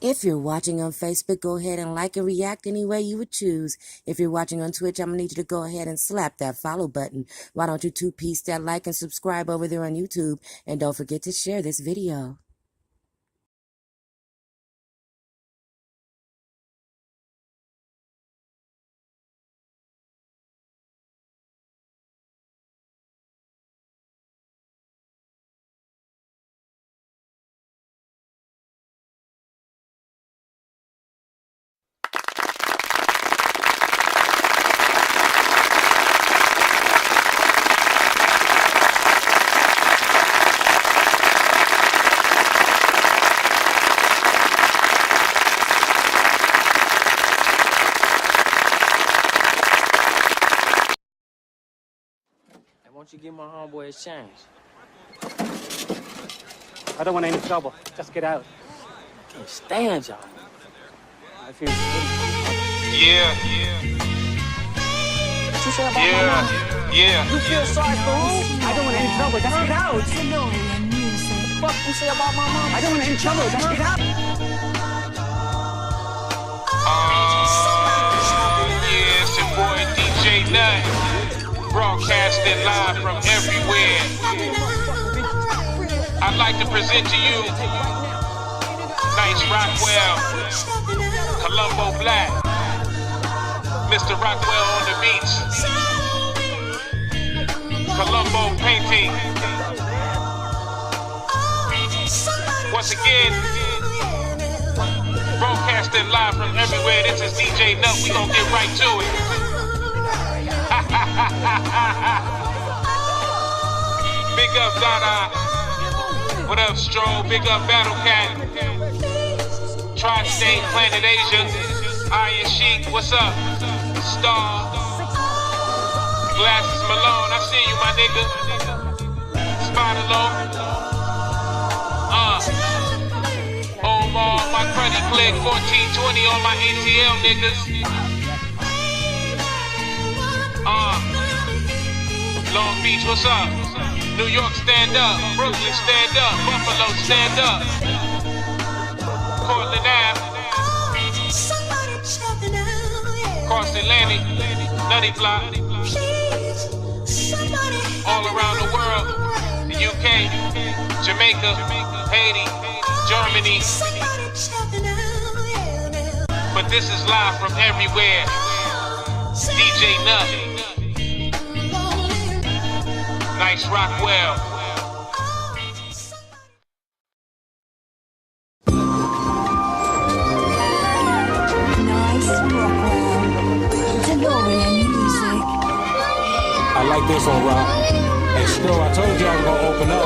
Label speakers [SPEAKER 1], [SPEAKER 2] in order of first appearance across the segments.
[SPEAKER 1] If you're watching on Facebook, go ahead and like and react any way you would choose. If you're watching on Twitch, I'm going to need you to go ahead and slap that follow button. Why don't you two-piece that like and subscribe over there on YouTube? And don't forget to share this video.
[SPEAKER 2] Why don't you give my homeboy his change?
[SPEAKER 3] I don't want any trouble. Just get out.
[SPEAKER 2] I can't stand y'all.
[SPEAKER 3] I feel
[SPEAKER 4] Yeah.
[SPEAKER 2] What you say about my mom?
[SPEAKER 4] Yeah.
[SPEAKER 2] You feel sorry for who?
[SPEAKER 3] I don't want any trouble. Just get out.
[SPEAKER 2] What the fuck you say about my mom?
[SPEAKER 3] I don't want any trouble. Just get out.
[SPEAKER 4] Yeah, it's your boy DJ Nut. Broadcasting live from everywhere. I'd like to present to you Nice Rockwell, Colombo Black, Mr. Rockwell on the beats, Colombo painting. Once again, broadcasting live from everywhere. This is DJ Nut. We gonna get right to it. Big up Dada. What up, Stroll? Big up Battle Cat. Tri-State, Planet Asia. Iron Sheik, what's up? Star. Glasses Malone, I see you, my nigga. Spider Low. Omar, my cruddy click. 1420 on my ATL niggas. Long Beach, what's up? New York, stand up. Brooklyn, stand up. Buffalo, stand up. Portland Ave. Cross Atlantic. Nutty Block. All around the world. The UK, Jamaica, Haiti, Germany. But this is live from everywhere. DJ Nut. Nice Rockwell.
[SPEAKER 5] Nice Rockwell. DeLorean music.
[SPEAKER 6] I like this one, Rock. Hey, Stro, I told you I was gonna open up.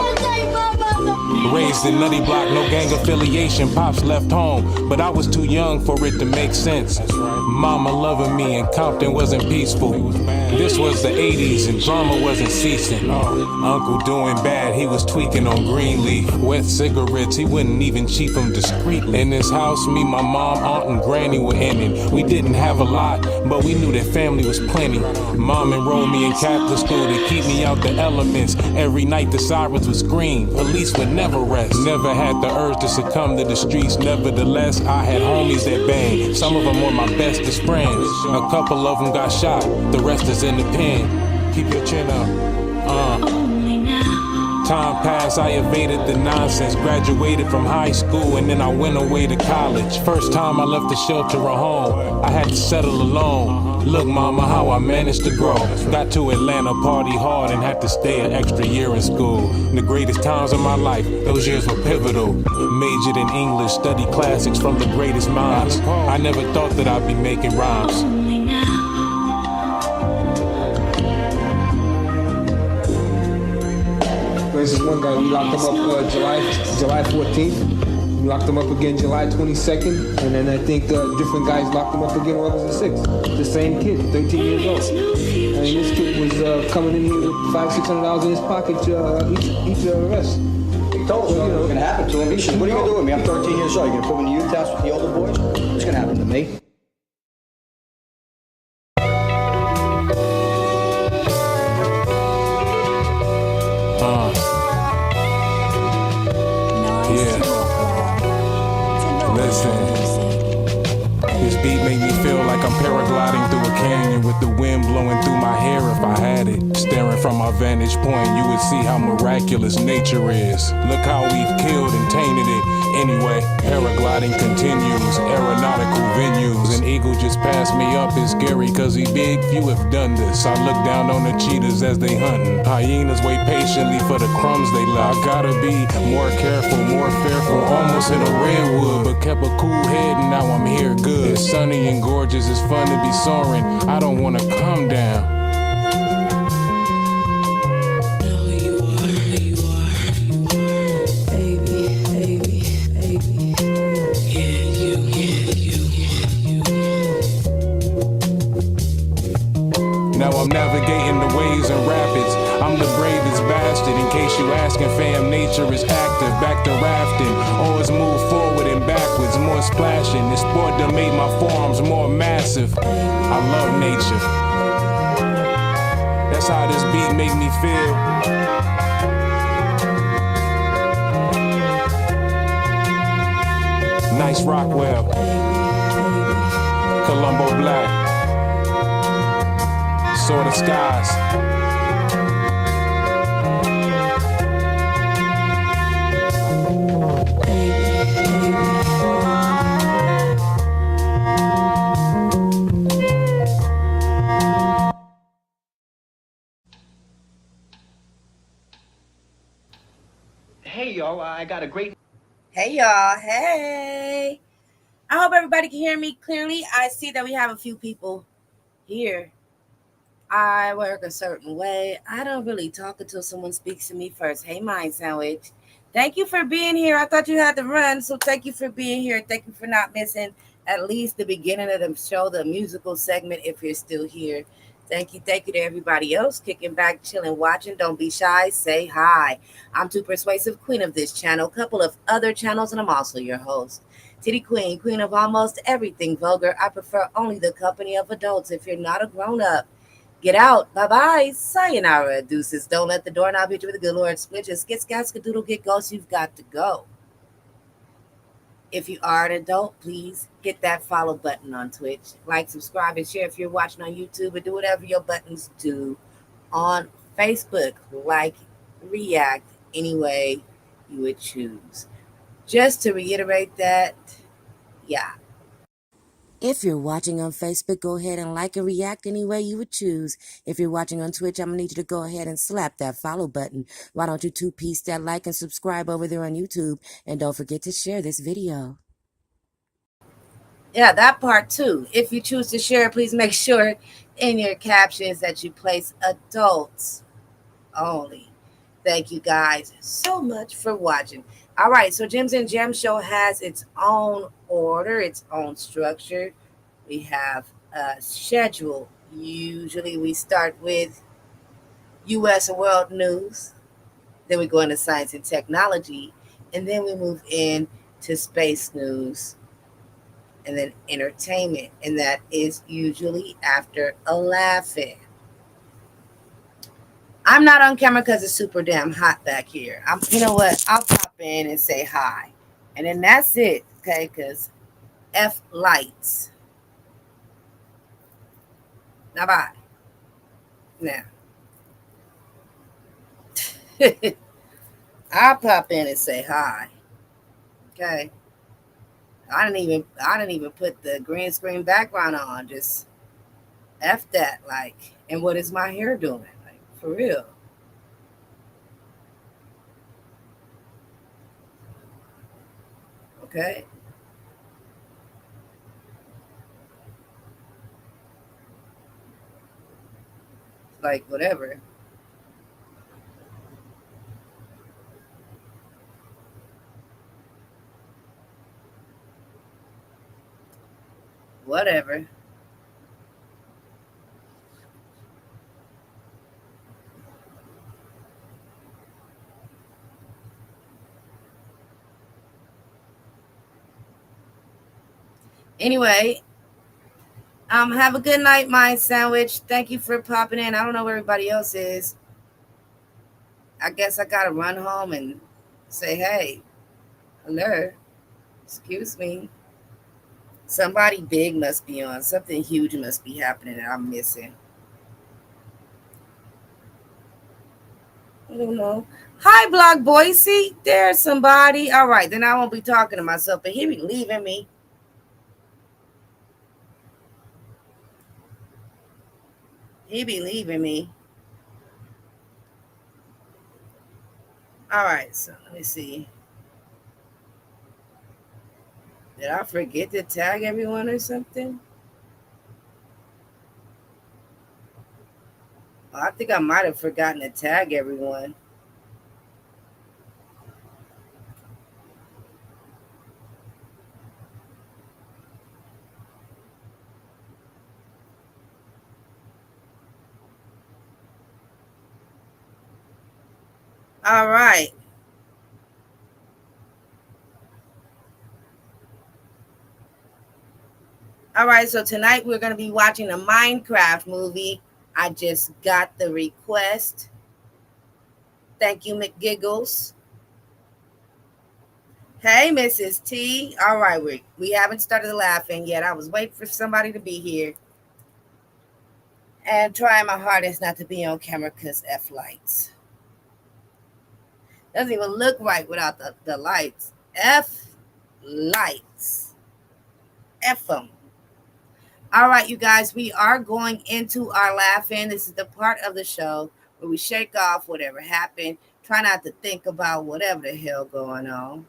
[SPEAKER 6] Raised in Nutty Block, no gang affiliation. Pops left home, but I was too young for it to make sense. Mama loving me and Compton wasn't peaceful. This was the 80s and drama wasn't ceasing. Uncle doing bad, he was tweaking on Greenleaf. Wet cigarettes, he wouldn't even cheap them discreetly. In this house, me, my mom, aunt, and granny were in it. We didn't have a lot, but we knew that family was plenty. Mom enrolled me in Catholic school to keep me out the elements. Every night the sirens would scream, police would never rest. Never had the urge to succumb to the streets. Nevertheless, I had homies that banged. Some of them were my bestest friends. A couple of them got shot, the rest is in the pen. Keep your chin up. Time passed, I evaded the nonsense. Graduated from high school and then I went away to college. First time I left the shelter of home, I had to settle alone. Look, mama, how I managed to grow. Got to Atlanta, party hard, and had to stay an extra year in school. The greatest times of my life, those years were pivotal. Majored in English, studied classics from the greatest minds. I never thought that I'd be making rhymes.
[SPEAKER 7] For instance, one guy, we locked him up July 14th. We locked him up again July 22nd. And then I think different guys locked him up again on August the 6th. The same kid, 13 years old. I mean, this kid was coming in here with $500-600 in his pocket each arrest.
[SPEAKER 8] He told us what was going to happen to him. He said, what are you going to do with me? I'm 13 years old. You're going to put me in the youth house with the older boys? What's going to happen to me?
[SPEAKER 6] Listen. the wind blowing through my hair if I had it. Staring from my vantage point, you would see how miraculous nature is. Look how we've killed and tainted it. Anyway, paragliding continues, aeronautical venues. An eagle just passed me up, it's scary cause he big, few have done this. I look down on the cheetahs as they hunting. Hyenas wait patiently for the crumbs they left. I gotta be more careful, more fearful, almost hit a redwood, but kept a cool head and now I'm here good. It's sunny and gorgeous, it's fun to be soaring. I don't wanna come down. Now I'm navigating the waves and rapids. I'm the bravest bastard. In case you asking, fam, nature is active. Back to rafting. Always move forward and backwards. More splashing. This sport that made my forearms more massive. I love nature. That's how this beat make me feel. Nice Rockwell. Colombo Black. Sword of Skies.
[SPEAKER 3] Hey, y'all, I got a great...
[SPEAKER 1] Hey, y'all. Hey. I hope everybody can hear me clearly. I see that we have a few people here. I work a certain way. I don't really talk until someone speaks to me first. Hey, Mind Sandwich. Thank you for being here. I thought you had to run, so thank you for being here. Thank you for not missing at least the beginning of the show, the musical segment, if you're still here. Thank you to everybody else kicking back, chilling, watching. Don't be shy. Say hi. I'm Too Persuasive, queen of this channel, a couple of other channels, and I'm also your host. Titty Queen, queen of almost everything vulgar. I prefer only the company of adults. If you're not a grown-up, get out. Bye-bye. Sayonara. Deuces. Don't let the doorknob hit you with a good Lord. Splitches. Get skadoodle. Get ghosts. You've got to go. If you are an adult, please hit that follow button on Twitch. Like, subscribe, and share if you're watching on YouTube. And do whatever your buttons do on Facebook. Like, react any way you would choose. Just to reiterate that, yeah. If you're watching on Facebook, go ahead and like and react any way you would choose. If you're watching on Twitch, I'm going to need you to go ahead and slap that follow button. Why don't you two-piece that like and subscribe over there on YouTube? And don't forget to share this video. Yeah, that part too. If you choose to share, please make sure in your captions that you place adults only. Thank you guys so much for watching. All right, so Gems and Gems Show has its own order, its own structure. We have a schedule. Usually we start with U.S. and world news. Then we go into science and technology. And then we move into space news. And then entertainment. And that is usually after a laugh-in. I'm not on camera because it's super damn hot back here. You know what? I'll pop in and say hi. And then that's it, okay? Because F lights. Now, bye. Now. I'll pop in and say hi. Okay? I didn't even put the green screen background on. Just F that, like. And what is my hair doing? Like, for real. Okay. Like, whatever. Whatever. Anyway, have a good night, Mind Sandwich. Thank you for popping in. I don't know where everybody else is. I guess I gotta run home and say, hey, hello, excuse me. Somebody big must be on. Something huge must be happening that I'm missing. I don't know. Hi, Block Boise. There's somebody. All right, then I won't be talking to myself, but he be leaving me. He be leaving me. All right, so let me see. Did I forget to tag everyone or something? Oh, I think I might have forgotten to tag everyone. All right. All right, so tonight we're going to be watching a Minecraft movie. I just got the request. Thank you, McGiggles. Hey, Mrs. T. All right, we haven't started laughing yet. I was waiting for somebody to be here. And trying my hardest not to be on camera because F lights. Doesn't even look right without the lights. F lights. F them. All right, you guys, we are going into our laugh-in. This is the part of the show where we shake off whatever happened. Try not to think about whatever the hell going on.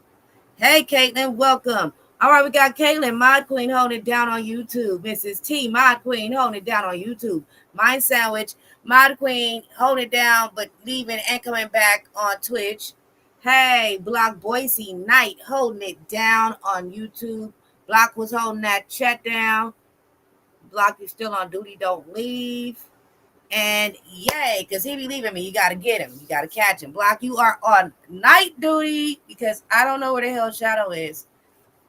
[SPEAKER 1] Hey, Caitlin, welcome. All right, we got Caitlin, Mod Queen, holding it down on YouTube. Mrs. T, Mod Queen, holding it down on YouTube. Mind Sandwich, Mod Queen, holding it down, but leaving and coming back on Twitch. Hey, Block Boise Knight, holding it down on YouTube. Block was holding that chat down. Block, you still on duty, don't leave. And yay, because he be leaving me. You got to get him. You got to catch him. Block, you are on night duty because I don't know where the hell Shadow is.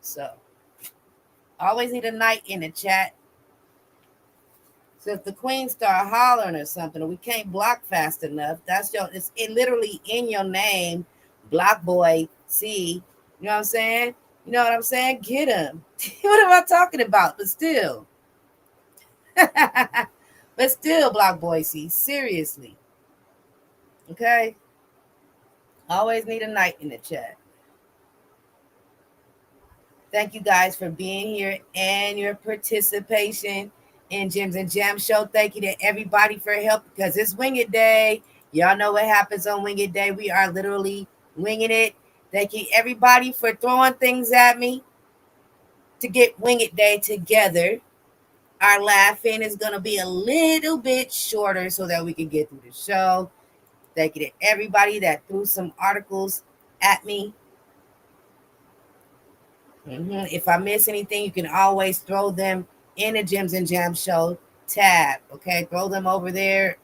[SPEAKER 1] So, always need a night in the chat. So if the queen start hollering or something, or we can't block fast enough, it's literally in your name, Block Boy C. You know what I'm saying? You know what I'm saying? Get him. What am I talking about? But still. But still, Block Boise, seriously. Okay? Always need a night in the chat. Thank you guys for being here and your participation in Gems and Jam Show. Thank you to everybody for help because it's Wing It Day. Y'all know what happens on Wing It Day. We are literally winging it. Thank you, everybody, for throwing things at me to get Wing It Day together. Our laugh-in is going to be a little bit shorter so that we can get through the show. Thank you to everybody that threw some articles at me. If I miss anything, you can always throw them in the Gems and Jam Show tab. Okay, throw them over there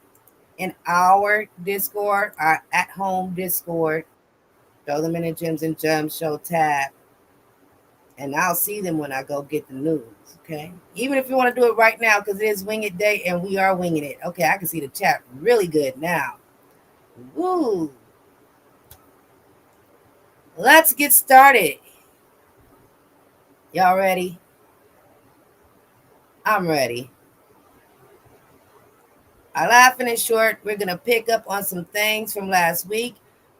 [SPEAKER 1] in our Discord, our at-home Discord. Throw them in the Gems and Jam Show tab. And I'll see them when I go get the news, okay? Even if you want to do it right now, because it is Wing It Day, and we are winging it. Okay, I can see the chat really good now. Woo! Let's get started. Y'all ready? I'm ready. Our laughing is short. We're going to pick up on some things from last week.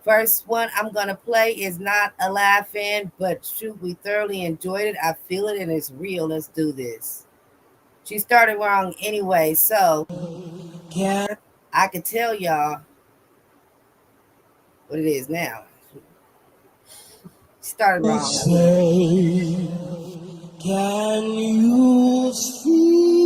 [SPEAKER 1] First one I'm going to play is not a laugh-in, but shoot, we thoroughly enjoyed it. I feel it and it's real. Let's do this. She started wrong anyway, so I can tell y'all what it is now. She started wrong.
[SPEAKER 9] Say, can you see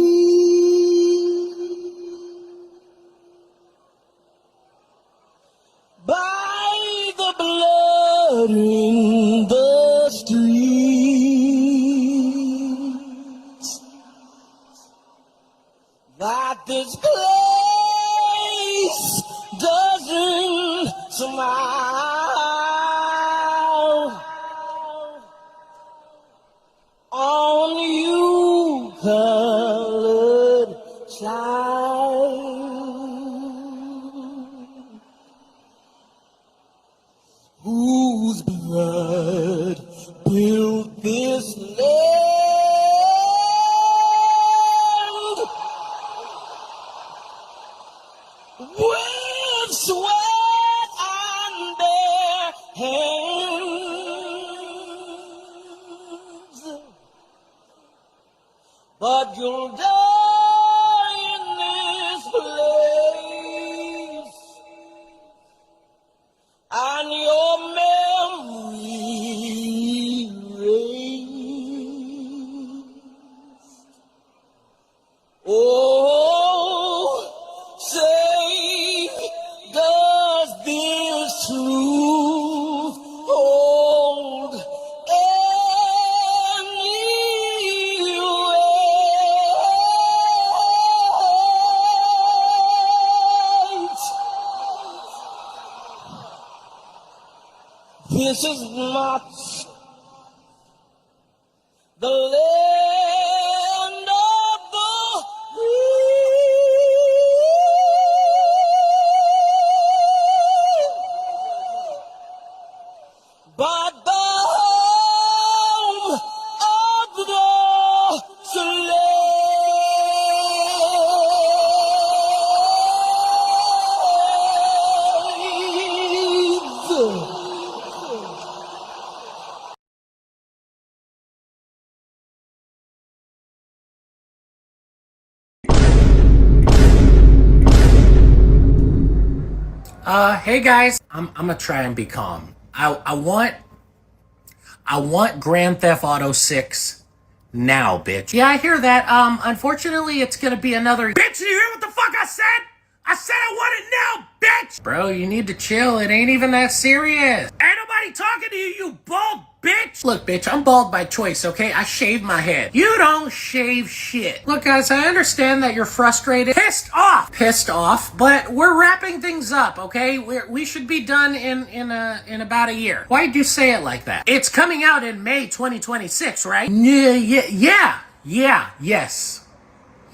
[SPEAKER 9] by the blood in the streets that this place doesn't smile on you, colored child, whose blood but you'll die in this place, and your memory reigns. Oh, say, does this truth hold any weight? This is not the land of the free, but the home of the slave.
[SPEAKER 10] Hey guys, I'm gonna try and be calm. I want Grand Theft Auto 6 now, bitch. Yeah, I hear that. Unfortunately, it's gonna be another. Bitch, you hear what the fuck I said? I said I want it now, bitch! Bro, you need to chill. It ain't even that serious. Ain't nobody talking to you, you bald bitch! Look, bitch, I'm bald by choice, okay? I shave my head. You don't shave shit. Look, guys, I understand that you're frustrated. Pissed off, but we're wrapping things up, okay? We should be done in about a year. Why'd you say it like that? It's coming out in May 2026, right? Yes.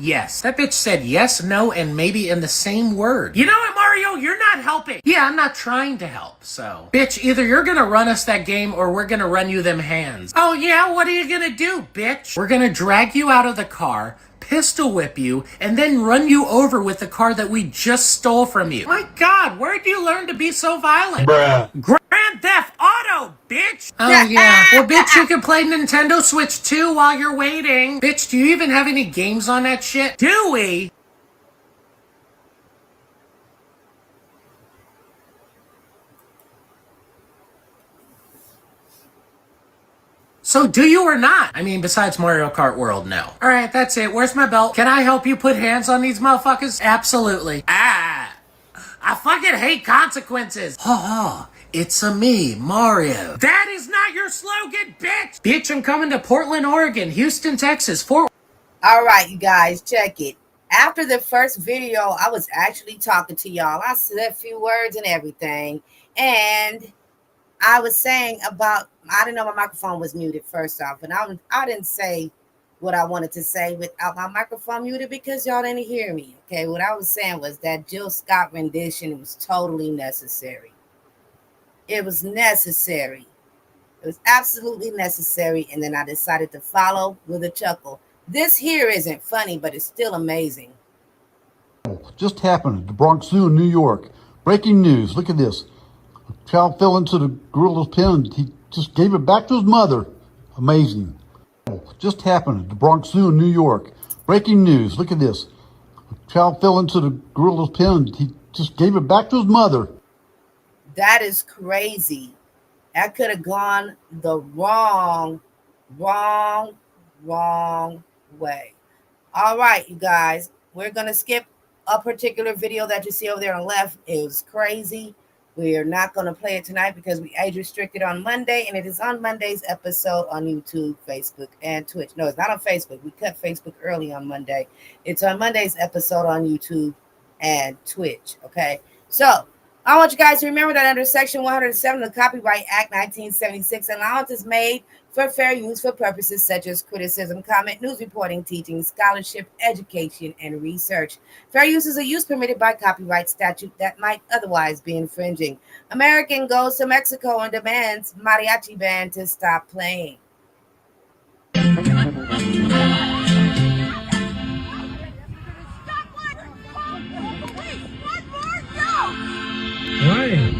[SPEAKER 10] Yes. That bitch said yes, no, and maybe in the same word. You know what, Mario? You're not helping. Yeah, I'm not trying to help, so. Bitch, either you're gonna run us that game or we're gonna run you them hands. Oh yeah? What are you gonna do, bitch? We're gonna drag you out of the car, pistol whip you, and then run you over with the car that we just stole from you. My God, where'd you learn to be so violent?
[SPEAKER 6] Bruh.
[SPEAKER 10] Grand Theft Auto, bitch! Oh yeah, well bitch, you can play Nintendo Switch 2 while you're waiting. Bitch, do you even have any games on that shit? Do we? So do you or not? I mean, besides Mario Kart World, no. Alright, that's it. Where's my belt? Can I help you put hands on these motherfuckers? Absolutely. I fucking hate consequences. Ha. It's a me, Mario. That is not your slogan, bitch! Bitch, I'm coming to Portland, Oregon, Houston, Texas, Fort...
[SPEAKER 1] All right, you guys, check it. After the first video, I was actually talking to y'all. I said a few words and everything. And I was saying about, I didn't know my microphone was muted first off. And I didn't say what I wanted to say without my microphone muted because y'all didn't hear me. Okay, what I was saying was that Jill Scott rendition was totally necessary. It was necessary. It was absolutely necessary. And then I decided to follow with a chuckle. This here isn't funny, but it's still amazing.
[SPEAKER 11] Just happened at the Bronx Zoo in New York. Breaking news. Look at this. A child fell into the gorilla's pen. He just gave it back to his mother. Amazing. Just happened at the Bronx Zoo in New York. Breaking news. Look at this. A child fell into the gorilla's pen. He just gave it back to his mother.
[SPEAKER 1] That is crazy. That could have gone the wrong way. All right, you guys, we're going to skip a particular video that you see over there on the left. It was crazy. We are not going to play it tonight because we age restricted on Monday, and it is on Monday's episode on YouTube, Facebook, and Twitch. No, it's not on Facebook. We cut Facebook early on Monday. It's on Monday's episode on YouTube and Twitch, okay? So I want you guys to remember that under Section 107 of the Copyright Act 1976, allowance is made for fair use for purposes such as criticism, comment, news reporting, teaching, scholarship, education, and research. Fair use is a use permitted by copyright statute that might otherwise be infringing. American goes to Mexico and demands mariachi band to stop playing.
[SPEAKER 9] Why?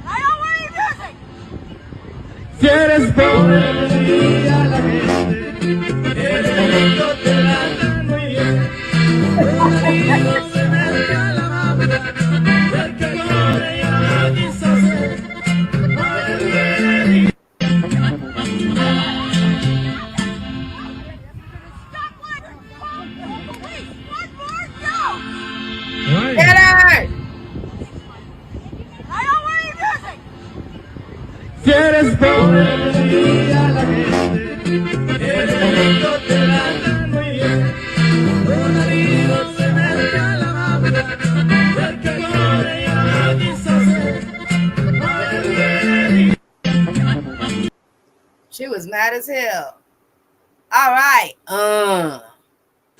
[SPEAKER 12] I don't want any music!
[SPEAKER 9] Quieres poner a la gente Quieres ponerle a la gente, el grito te la dan muy bien. Un herido se mete a la banda, el que corre ya dice
[SPEAKER 1] She was mad as hell. All right.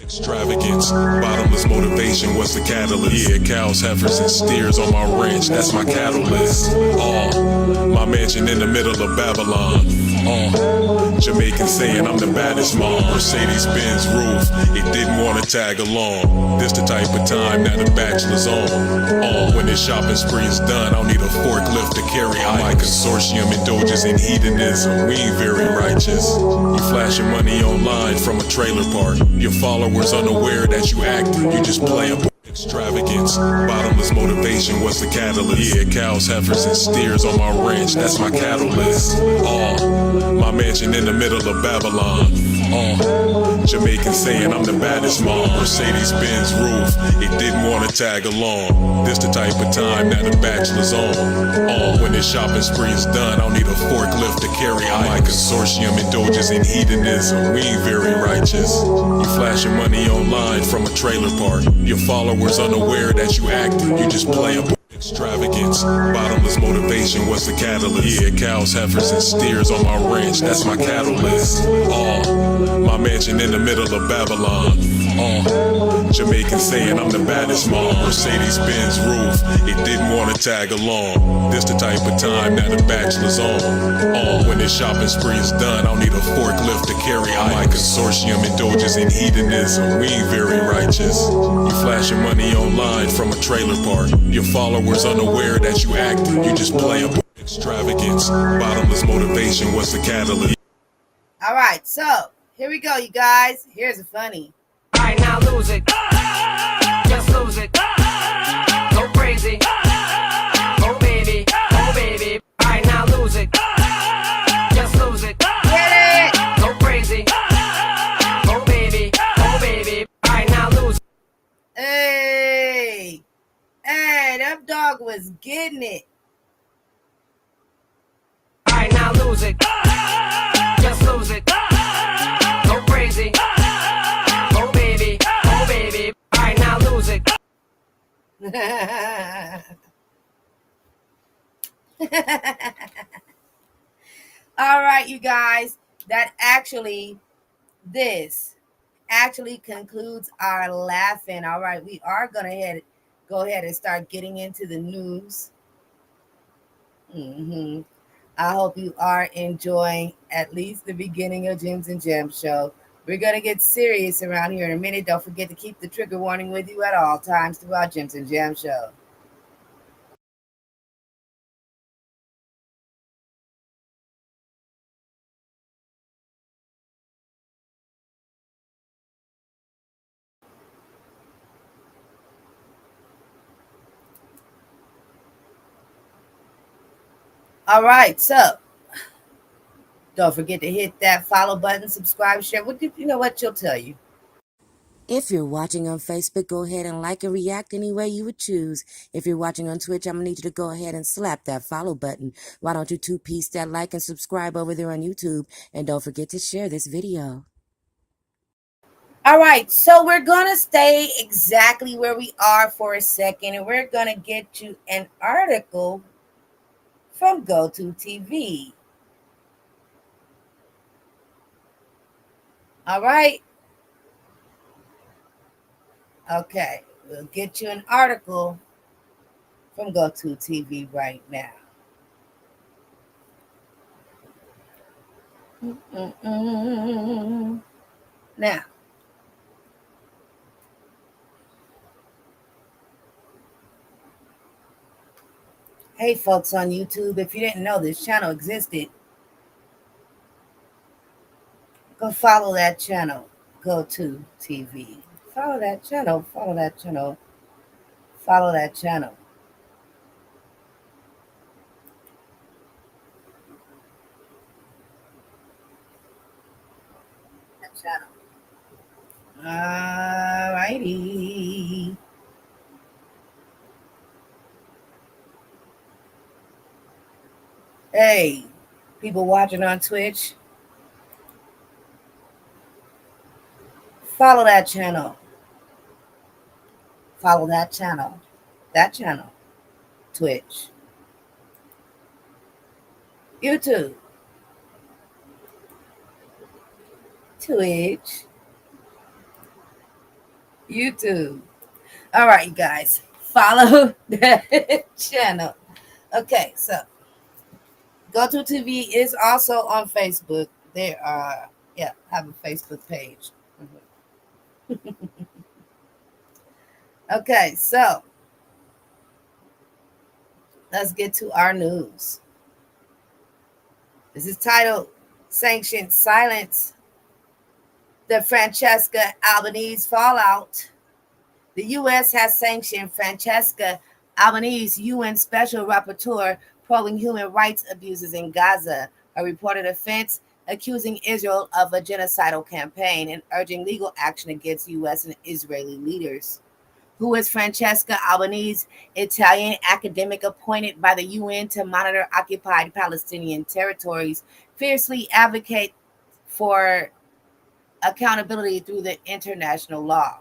[SPEAKER 6] Extravagance, bottomless motivation was the catalyst. Yeah, cows, heifers, and steers on my ranch, that's my catalyst. My mansion in the middle of Babylon. Jamaican saying I'm the baddest mom. Mercedes-Benz roof, it didn't want to tag along. This the type of time that a bachelor's on. When this shopping spree is done, I'll need a forklift to carry my consortium indulges in hedonism. We ain't very righteous. You flashing money online from a trailer park. Your followers unaware that you acting. You just play a extravagance, bottomless motivation was the catalyst. Yeah, cows, heifers, and steers on my ranch, that's my catalyst. My mansion in the middle of Babylon. Jamaican saying I'm the baddest mom. Mercedes-Benz roof, it didn't want to tag along. This the type of time that a bachelor's on. When this shopping spree is done, I'll need a forklift to carry my consortium indulges in hedonism. We ain't very righteous. You flashing money online from a trailer park. Your followers unaware that you acting. You just play a extravagance, bottomless motivation was the catalyst. Yeah, cows, heifers, and steers on my ranch, that's my catalyst. My mansion in the middle of Babylon. Jamaican saying I'm the baddest mom. Mercedes-Benz roof, it didn't want to tag along. This the type of time that a bachelor's on. When this shopping spree is done, I'll need a forklift to carry my consortium indulges in hedonism. We ain't very righteous. You flashing money online from a trailer park. Your followers unaware that you acting. You just play a extravagance, bottomless motivation was the catalyst.
[SPEAKER 1] All right, so here we go, you guys. Here's a funny.
[SPEAKER 2] All right, now lose it. Just lose it. Go crazy. Oh, baby. Oh, baby. All right, now lose it. Just lose it.
[SPEAKER 1] Get it.
[SPEAKER 2] Go crazy. Oh, baby. Oh, baby. All right, now lose it.
[SPEAKER 1] Hey, that dog was getting it.
[SPEAKER 2] All right, now lose it. Just lose it. Go crazy. Oh, baby. Oh, baby. All right, now lose it.
[SPEAKER 1] All right, you guys, this actually concludes our laughing. All right, we are gonna go ahead and start getting into the news. I hope you are enjoying at least the beginning of Gems and Gems show. We're gonna get serious around here in a minute. Don't forget to keep the trigger warning with you at all times throughout Gems and Gems show. All right, so don't forget to hit that follow button, subscribe, share. You know what? She'll tell you. If you're watching on Facebook, go ahead and like and react any way you would choose. If you're watching on Twitch, I'm going to need you to go ahead and slap that follow button. Why don't you two-piece that like and subscribe over there on YouTube? And don't forget to share this video. All right, so we're going to stay exactly where we are for a second, and we're going to get you an article from GoToTV. All right. Okay, we'll get you an article from GoToTV right now. Now, hey folks on YouTube, if you didn't know this channel existed, go follow that channel. Go to TV. Follow that channel. Follow that channel. Follow that channel. That channel. Alrighty. Hey, people watching on Twitch, follow that channel. Follow that channel. That channel. Twitch. YouTube. Twitch. YouTube. All right, you guys. Follow that channel. Okay, so GoTo TV is also on Facebook. There are, have a Facebook page. Okay, so let's get to our news. This is titled Sanctioned Silence, the Francesca Albanese Fallout. The U.S. has sanctioned Francesca Albanese, UN Special Rapporteur, probing human rights abuses in Gaza, a reported offense accusing Israel of a genocidal campaign and urging legal action against U.S. and Israeli leaders. Who is Francesca Albanese, Italian academic appointed by the UN to monitor occupied Palestinian territories, fiercely advocate for accountability through the international law.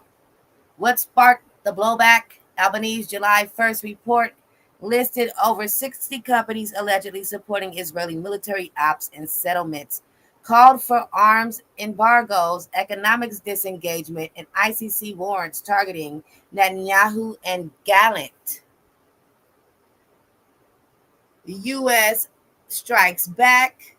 [SPEAKER 1] What sparked the blowback? Albanese July 1st report listed over 60 companies allegedly supporting Israeli military ops and settlements, called for arms embargoes, economics disengagement, and ICC warrants targeting Netanyahu and Gallant. The U.S. strikes back.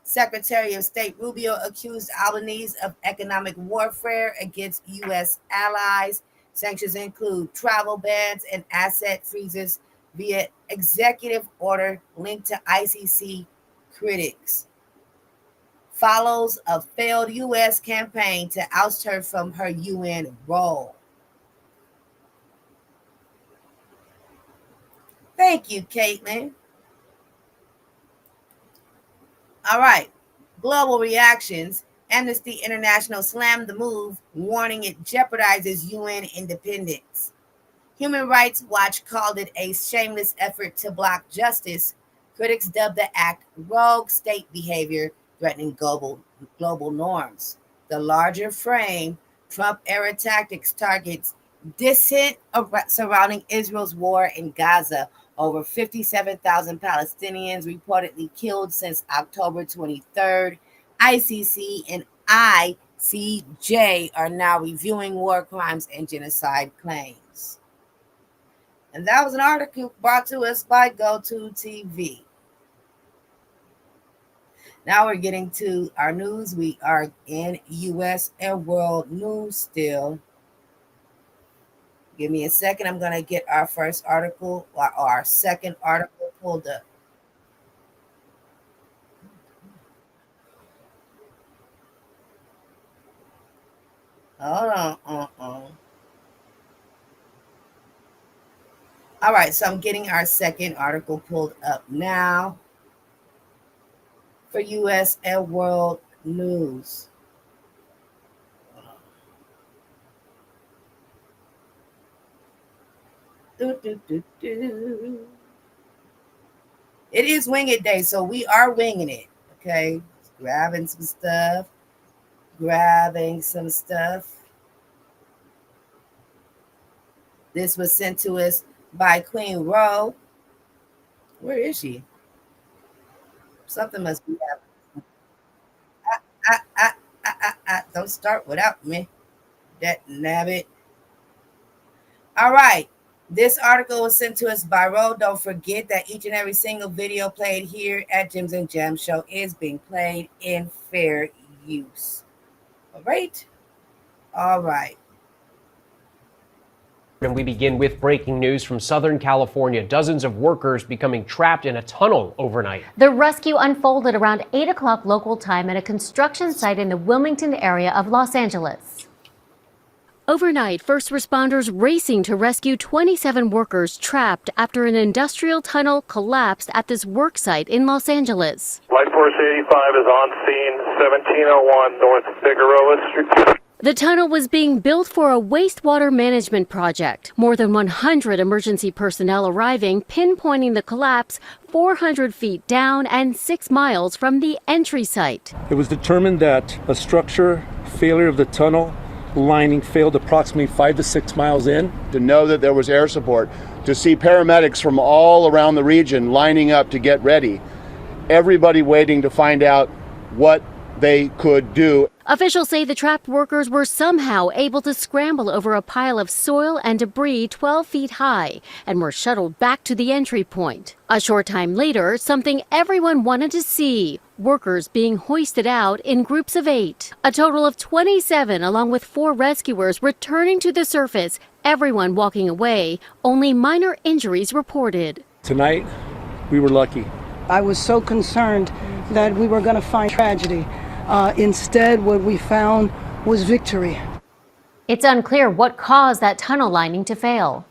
[SPEAKER 1] Secretary of State Rubio accused Albanese of economic warfare against U.S. allies. Sanctions include travel bans and asset freezes via executive order linked to ICC critics. Follows a failed U.S. campaign to oust her from her UN role. Thank you, Caitlin. All right. Global reactions. Amnesty International slammed the move, warning it jeopardizes UN independence. Human Rights Watch called it a shameless effort to block justice. Critics dubbed the act rogue state behavior, threatening global norms. The larger frame, Trump-era tactics targets dissent surrounding Israel's war in Gaza. Over 57,000 Palestinians reportedly killed since October 23rd. ICC and ICJ are now reviewing war crimes and genocide claims. And that was an article brought to us by GoTo TV. Now we're getting to our news. We are in U.S. and world news still. Give me a second. I'm going to get our first article or our second article pulled up. Hold on. All right, so I'm getting our second article pulled up now for U.S. and world news. It is Wing It Day, so we are winging it, okay? Grabbing some stuff. This was sent to us by Queen Ro. Where is she? Something must be happening. Don't start without me. That nabbit. All right. This article was sent to us by Ro. Don't forget that each and every single video played here at Gems and Gems Show is being played in fair use. All right.
[SPEAKER 12] And we begin with breaking news from Southern California. Dozens of workers becoming trapped in a tunnel overnight.
[SPEAKER 13] The rescue unfolded around 8 o'clock local time at a construction site in the Wilmington area of Los Angeles. Overnight, first responders racing to rescue 27 workers trapped after an industrial tunnel collapsed at this work site in Los Angeles.
[SPEAKER 14] Light Force 85 is on scene, 1701 North Figueroa Street.
[SPEAKER 13] The tunnel was being built for a wastewater management project. More than 100 emergency personnel arriving, pinpointing the collapse 400 feet down and 6 miles from the entry site.
[SPEAKER 15] It was determined that a structure failure of the tunnel lining failed approximately 5 to 6 miles in.
[SPEAKER 16] To know that there was air support, to see paramedics from all around the region lining up to get ready, everybody waiting to find out what they could do.
[SPEAKER 13] Officials say the trapped workers were somehow able to scramble over a pile of soil and debris 12 feet high and were shuttled back to the entry point. A short time later, something everyone wanted to see: workers being hoisted out in groups of 8. A total of 27, along with 4 rescuers, returning to the surface, everyone walking away, only minor injuries reported.
[SPEAKER 15] Tonight, we were lucky.
[SPEAKER 17] I was so concerned that we were going to find tragedy. Instead, what we found was victory.
[SPEAKER 13] It's unclear what caused that tunnel lining to fail.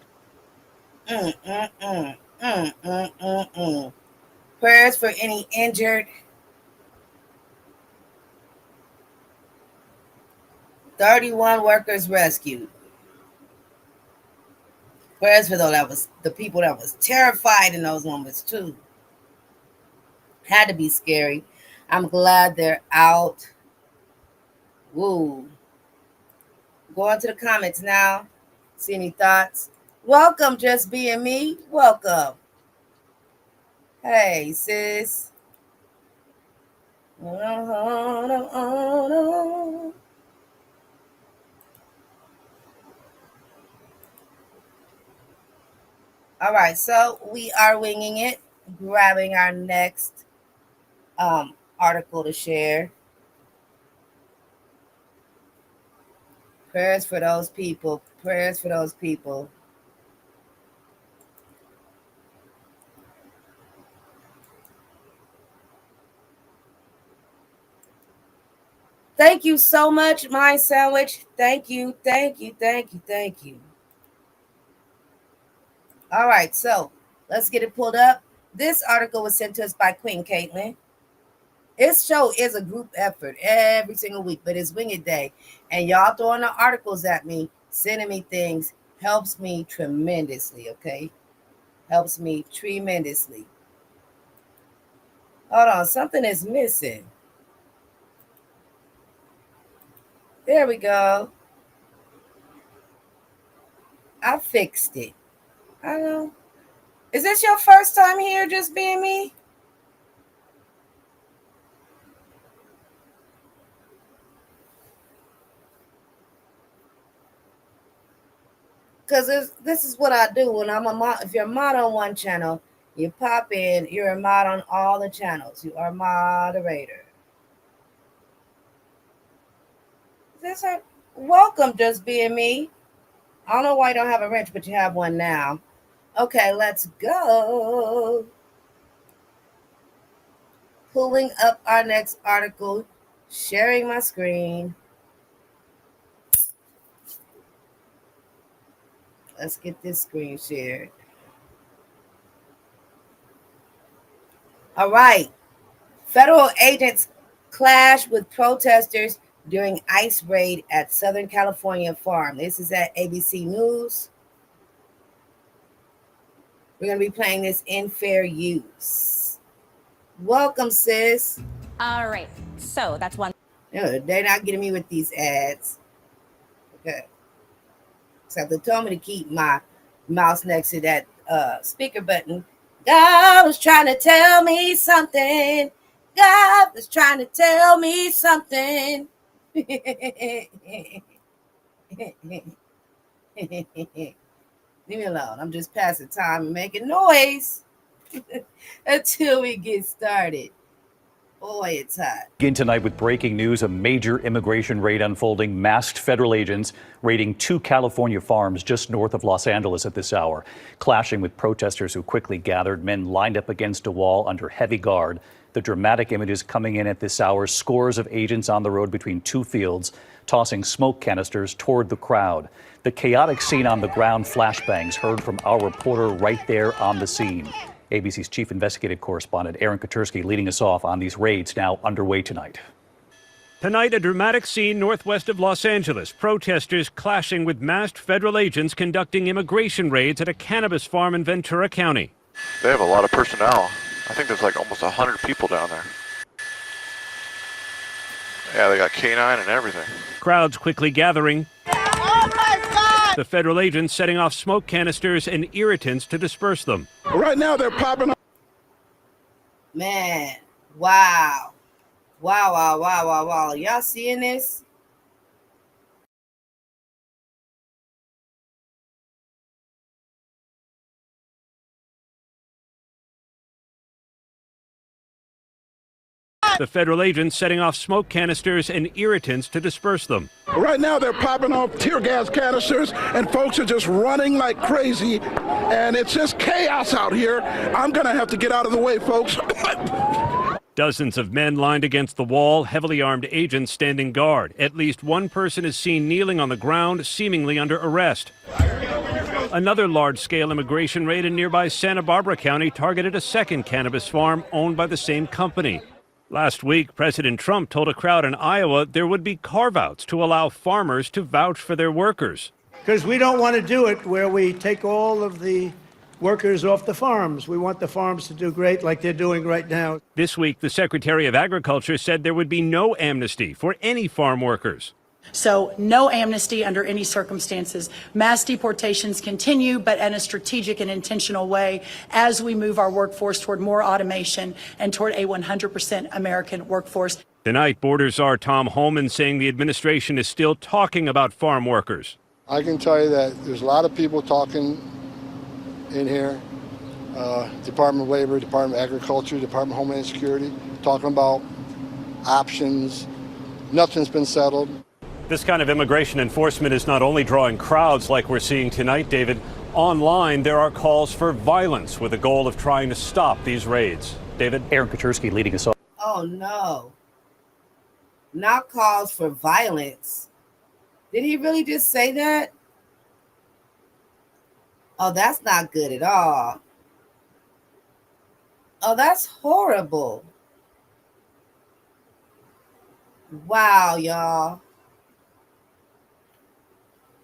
[SPEAKER 18] Prayers for any injured. 31 workers rescued. Prayers for the people that was terrified in those moments too. Had to be scary. I'm glad they're out. Woo. Go on to the comments now. See any thoughts? Welcome, Just Being Me. Welcome. Hey, sis. All right, so we are winging it, grabbing our next article to share. Prayers for those people. Prayers for those people. Thank you so much, My Sandwich. Thank you, thank you, thank you, thank you. All right, so let's get it pulled up. This article was sent to us by Queen Caitlin. This show is a group effort every single week, but it's Wing It Day. And y'all throwing the articles at me, sending me things, helps me tremendously, okay? Helps me tremendously. Hold on, something is missing. There we go. I fixed it. I don't know. Is this your first time here, Just Being Me? Because this is what I do when I'm a mod. If you're a mod on one channel, you pop in, you're a mod on all the channels. You are a moderator. Welcome, Just Being Me. I don't know why you don't have a wrench, but you have one now. Okay, let's go. Pulling up our next article, sharing my screen. Let's get this screen shared. All right. Federal agents clash with protesters during ICE raid at Southern California farm. This is at ABC News. We're going to be playing this in fair use. Welcome, sis.
[SPEAKER 19] All right. So that's one.
[SPEAKER 18] No, they're not getting me with these ads. Okay. So they told me to keep my mouse next to that speaker button. God was trying to tell me something. God was trying to tell me something. Leave me alone. I'm just passing time and making noise until we get started. Boy, it's hot.
[SPEAKER 20] Begin tonight with breaking news, a major immigration raid unfolding. Masked federal agents raiding 2 California farms just north of Los Angeles at this hour, clashing with protesters who quickly gathered, men lined up against a wall under heavy guard. The dramatic images coming in at this hour, scores of agents on the road between 2 fields, tossing smoke canisters toward the crowd. The chaotic scene on the ground, flashbangs heard from our reporter right there on the scene. ABC's chief investigative correspondent Aaron Katursky leading us off on these raids now underway tonight.
[SPEAKER 21] Tonight, a dramatic scene northwest of Los Angeles. Protesters clashing with masked federal agents conducting immigration raids at a cannabis farm in Ventura County.
[SPEAKER 14] They have a lot of personnel. I think there's like almost 100 people down there. Yeah, they got K9 and everything.
[SPEAKER 21] Crowds quickly gathering. The federal agents setting off smoke canisters and irritants to disperse them.
[SPEAKER 22] Right now, they're popping up.
[SPEAKER 18] Man, wow. Wow. Y'all seeing this?
[SPEAKER 21] The federal agents setting off smoke canisters and irritants to disperse them.
[SPEAKER 22] Right now, they're popping off tear gas canisters, and folks are just running like crazy, and it's just chaos out here. I'm going to have to get out of the way, folks.
[SPEAKER 21] Dozens of men lined against the wall, heavily armed agents standing guard. At least one person is seen kneeling on the ground, seemingly under arrest. Another large-scale immigration raid in nearby Santa Barbara County targeted a second cannabis farm owned by the same company. Last week, President Trump told a crowd in Iowa there would be carve-outs to allow farmers to vouch for their workers.
[SPEAKER 23] Because we don't want to do it where we take all of the workers off the farms. We want the farms to do great like they're doing right now.
[SPEAKER 21] This week, the Secretary of Agriculture said there would be no amnesty for any farm workers.
[SPEAKER 24] So no amnesty under any circumstances. Mass deportations continue, but in a strategic and intentional way as we move our workforce toward more automation and toward a 100% American workforce.
[SPEAKER 21] Tonight, Border Czar Tom Homan saying the administration is still talking about farm workers.
[SPEAKER 25] I can tell you that there's a lot of people talking in here. Department of Labor, Department of Agriculture, Department of Homeland Security, talking about options. Nothing's been settled.
[SPEAKER 21] This kind of immigration enforcement is not only drawing crowds like we're seeing tonight, David. Online, there are calls for violence with the goal of trying to stop these raids. David?
[SPEAKER 20] Aaron Katursky leading us off.
[SPEAKER 18] Oh, no. Not calls for violence. Did he really just say that? Oh, that's not good at all. Oh, that's horrible. Wow, y'all.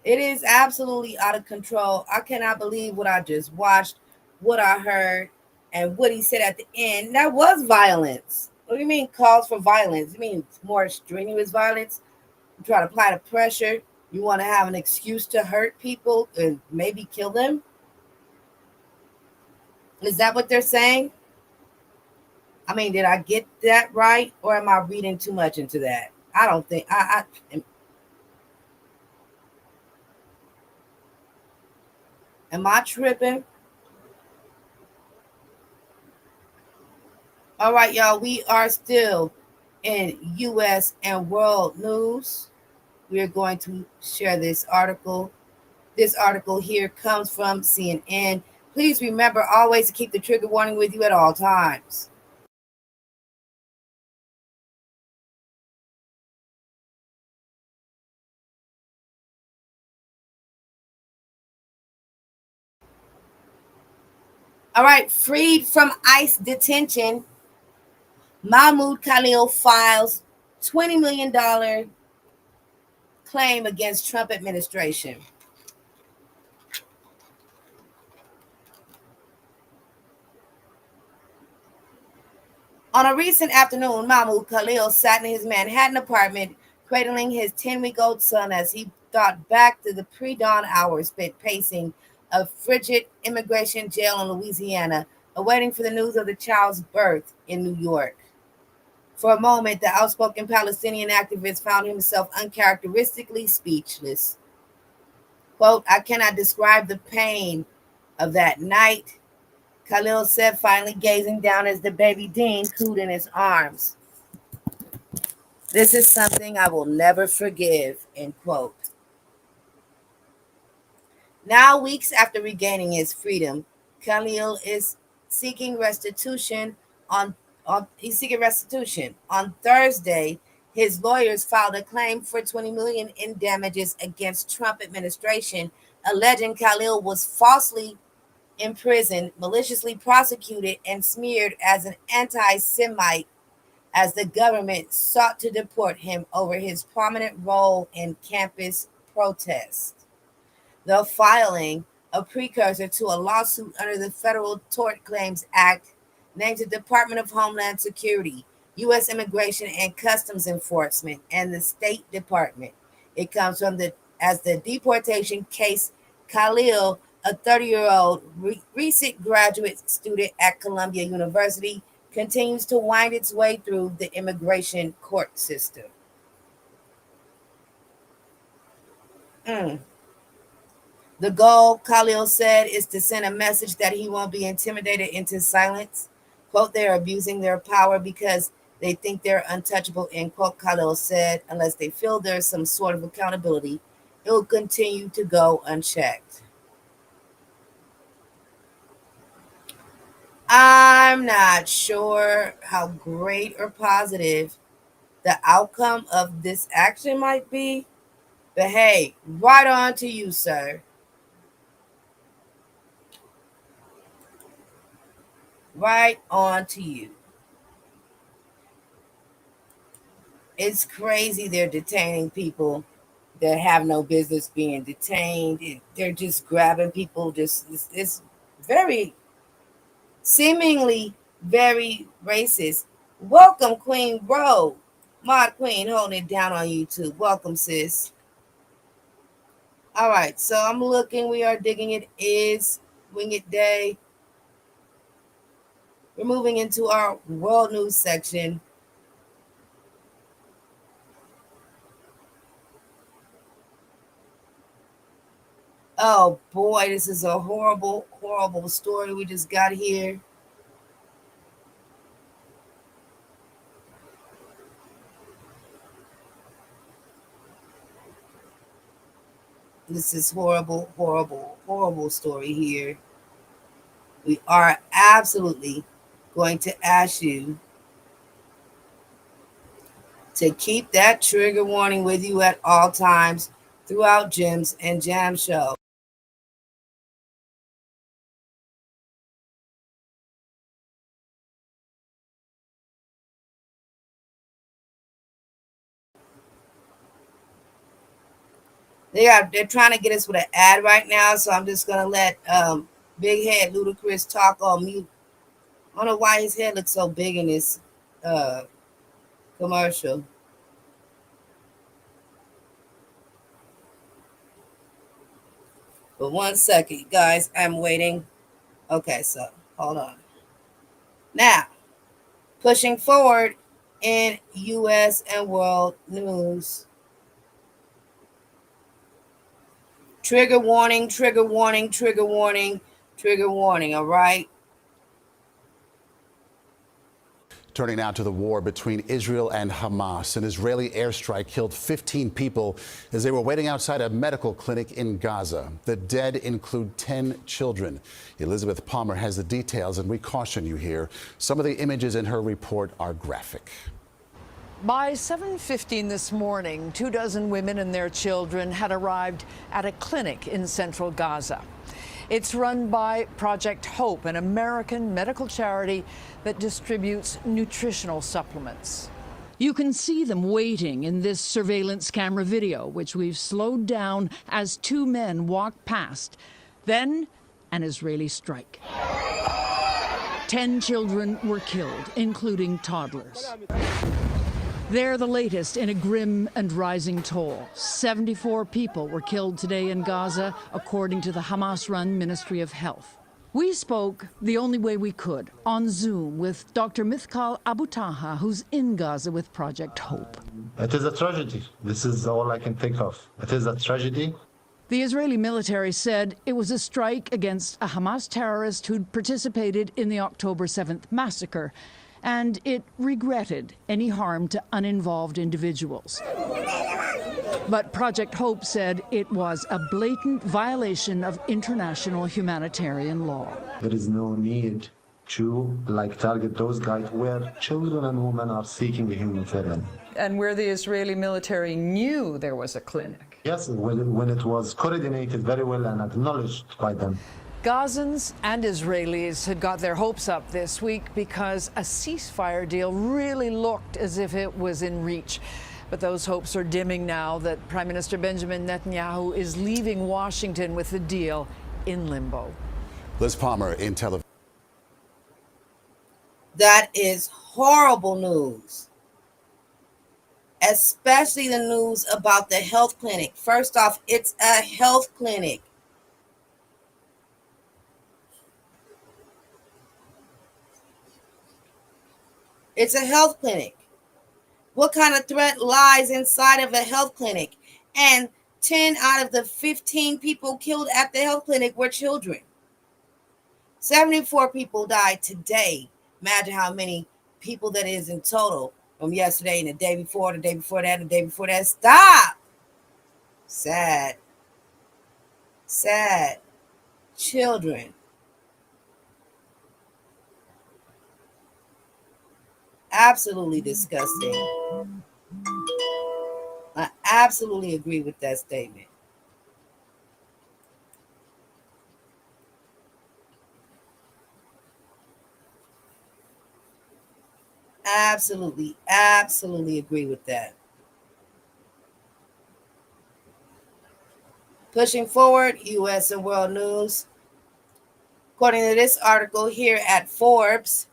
[SPEAKER 18] It is absolutely out of control. I cannot believe what I just watched, what I heard, and what he said at the end. That was violence. What do you mean calls for violence? You mean more strenuous violence? You try to apply the pressure. You want to have an excuse to hurt people and maybe kill them? Is that what they're saying? I mean, did I get that right? Or am I reading too much into that? I don't think am I tripping? All right, y'all, we are still in U.S. and world news. We are going to share this article. This article here comes from CNN. Please remember always to keep the trigger warning with you at all times. All right, freed from ICE detention, Mahmoud Khalil files $20 million claim against Trump administration. On a recent afternoon, Mahmoud Khalil sat in his Manhattan apartment, cradling his 10-week-old son as he thought back to the pre-dawn hours spent pacing a frigid immigration jail in Louisiana, awaiting for the news of the child's birth in New York. For a moment, the outspoken Palestinian activist found himself uncharacteristically speechless. Quote, "I cannot describe the pain of that night," Khalil said, finally gazing down as the baby Dean cooed in his arms. This is something I will never forgive, end quote. Now, weeks after regaining his freedom, Khalil is seeking restitution he's seeking restitution. On Thursday, his lawyers filed a claim for $20 million in damages against Trump administration, alleging Khalil was falsely imprisoned, maliciously prosecuted, and smeared as an anti-Semite as the government sought to deport him over his prominent role in campus protests. The filing, a precursor to a lawsuit under the Federal Tort Claims Act, names the Department of Homeland Security, U.S. Immigration and Customs Enforcement, and the State Department. It comes from the deportation case. Khalil, a 30-year-old recent graduate student at Columbia University, continues to wind its way through the immigration court system. The goal, Khalil said, is to send a message that he won't be intimidated into silence. Quote, they're abusing their power because they think they're untouchable, end quote, Khalil said. Unless they feel there's some sort of accountability, it will continue to go unchecked. I'm not sure how great or positive the outcome of this action might be, but hey, right on to you, sir. Right on to you. It's crazy they're detaining people that have no business being detained. They're just grabbing people. It's very, seemingly very racist. Welcome, Queen Bro. Mod Queen holding it down on YouTube. Welcome, sis. All right, so I'm looking. We are digging. It is Wing It Day. We're moving into our world news section. Oh boy, this is a horrible, horrible story we just got here. This is horrible, horrible, horrible story here. We are absolutely going to ask you to keep that trigger warning with you at all times throughout Gems and Jam Show. They're trying to get us with an ad right now, so I'm just gonna let Big Head Ludacris talk on mute. I don't know why his head looks so big in this commercial. But 1 second, guys, I'm waiting. Okay, so hold on. Now, pushing forward in U.S. and world news. Trigger warning, trigger warning, trigger warning, trigger warning, all right?
[SPEAKER 3] Turning now to the war between Israel and Hamas. An Israeli airstrike killed 15 people as they were waiting outside a medical clinic in Gaza. The dead include 10 children. Elizabeth Palmer has the details, and we caution you here. Some of the images in her report are graphic.
[SPEAKER 4] By 7:15 this morning, 24 women and their children had arrived at a clinic in central Gaza. It's run by Project Hope, an American medical charity that distributes nutritional supplements. You can see them waiting in this surveillance camera video, which we've slowed down as 2 men walk past. Then, an Israeli strike. 10 children were killed, including toddlers. They're the latest in a grim and rising toll. 74 people were killed today in Gaza, according to the Hamas-run Ministry of Health. We spoke the only way we could, on Zoom, with Dr. Mithkal Abu Taha, who's in Gaza with Project Hope.
[SPEAKER 5] It is a tragedy. This is all I can think of. It is a tragedy.
[SPEAKER 4] The Israeli military said it was a strike against a Hamas terrorist who'd participated in the October 7th massacre. and it regretted any harm to uninvolved individuals. But Project Hope said it was a blatant violation of international humanitarian law.
[SPEAKER 5] There is no need to target those guys where children and women are seeking humanitarian.
[SPEAKER 4] And where the Israeli military knew there was a clinic.
[SPEAKER 5] Yes, when it was coordinated very well and acknowledged by them.
[SPEAKER 4] Gazans and Israelis had got their hopes up this week because a ceasefire deal really looked as if it was in reach. But those hopes are dimming now that Prime Minister Benjamin Netanyahu is leaving Washington with the deal in limbo.
[SPEAKER 3] Liz Palmer in Tel Aviv.
[SPEAKER 18] That is horrible news, especially the news about the health clinic. First off, it's a health clinic. It's a health clinic. What kind of threat lies inside of a health clinic? And 10 out of the 15 people killed at the health clinic were children. 74 people died today. Imagine how many people that is in total from yesterday and the day before, the day before that, and the day before that. Stop. Sad. Sad. Children. Absolutely disgusting. I absolutely agree with that statement. Absolutely, absolutely agree with that. Pushing forward, U.S. and world news. According to this article here at Forbes,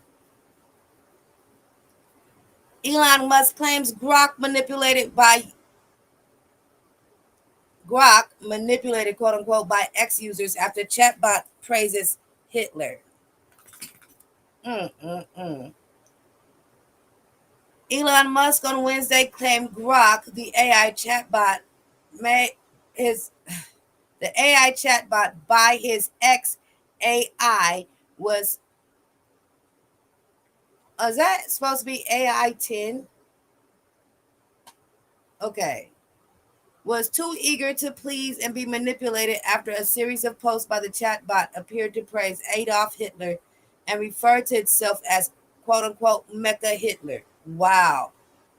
[SPEAKER 18] Elon Musk claims Grok manipulated, quote unquote, by X users after chatbot praises Hitler. Elon Musk on Wednesday claimed Grok, the AI chatbot, by his X AI was. Is that supposed to be AI 10? Okay. Was too eager to please and be manipulated after a series of posts by the chatbot appeared to praise Adolf Hitler and refer to itself as quote unquote Mecha Hitler. Wow.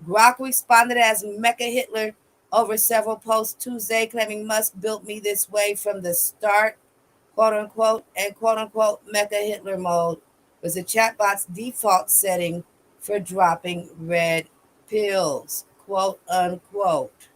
[SPEAKER 18] Grok responded as Mecha Hitler over several posts Tuesday, claiming Musk built me this way from the start, quote unquote, and quote unquote Mecha Hitler mode was the chatbot's default setting for dropping red pills, quote unquote.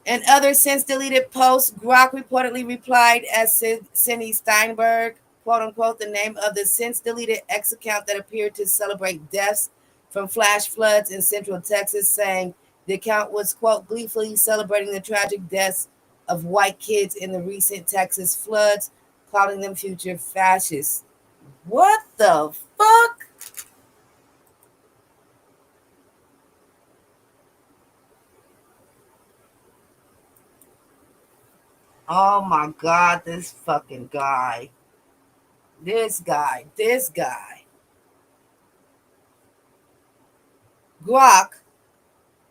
[SPEAKER 18] In other since deleted posts, Grok reportedly replied as Cindy Steinberg, quote unquote, the name of the since deleted X account that appeared to celebrate deaths from flash floods in central Texas, saying the account was, quote, gleefully celebrating the tragic deaths of white kids in the recent Texas floods, calling them future fascists. What the fuck? Oh my God, this fucking guy. This guy. Grok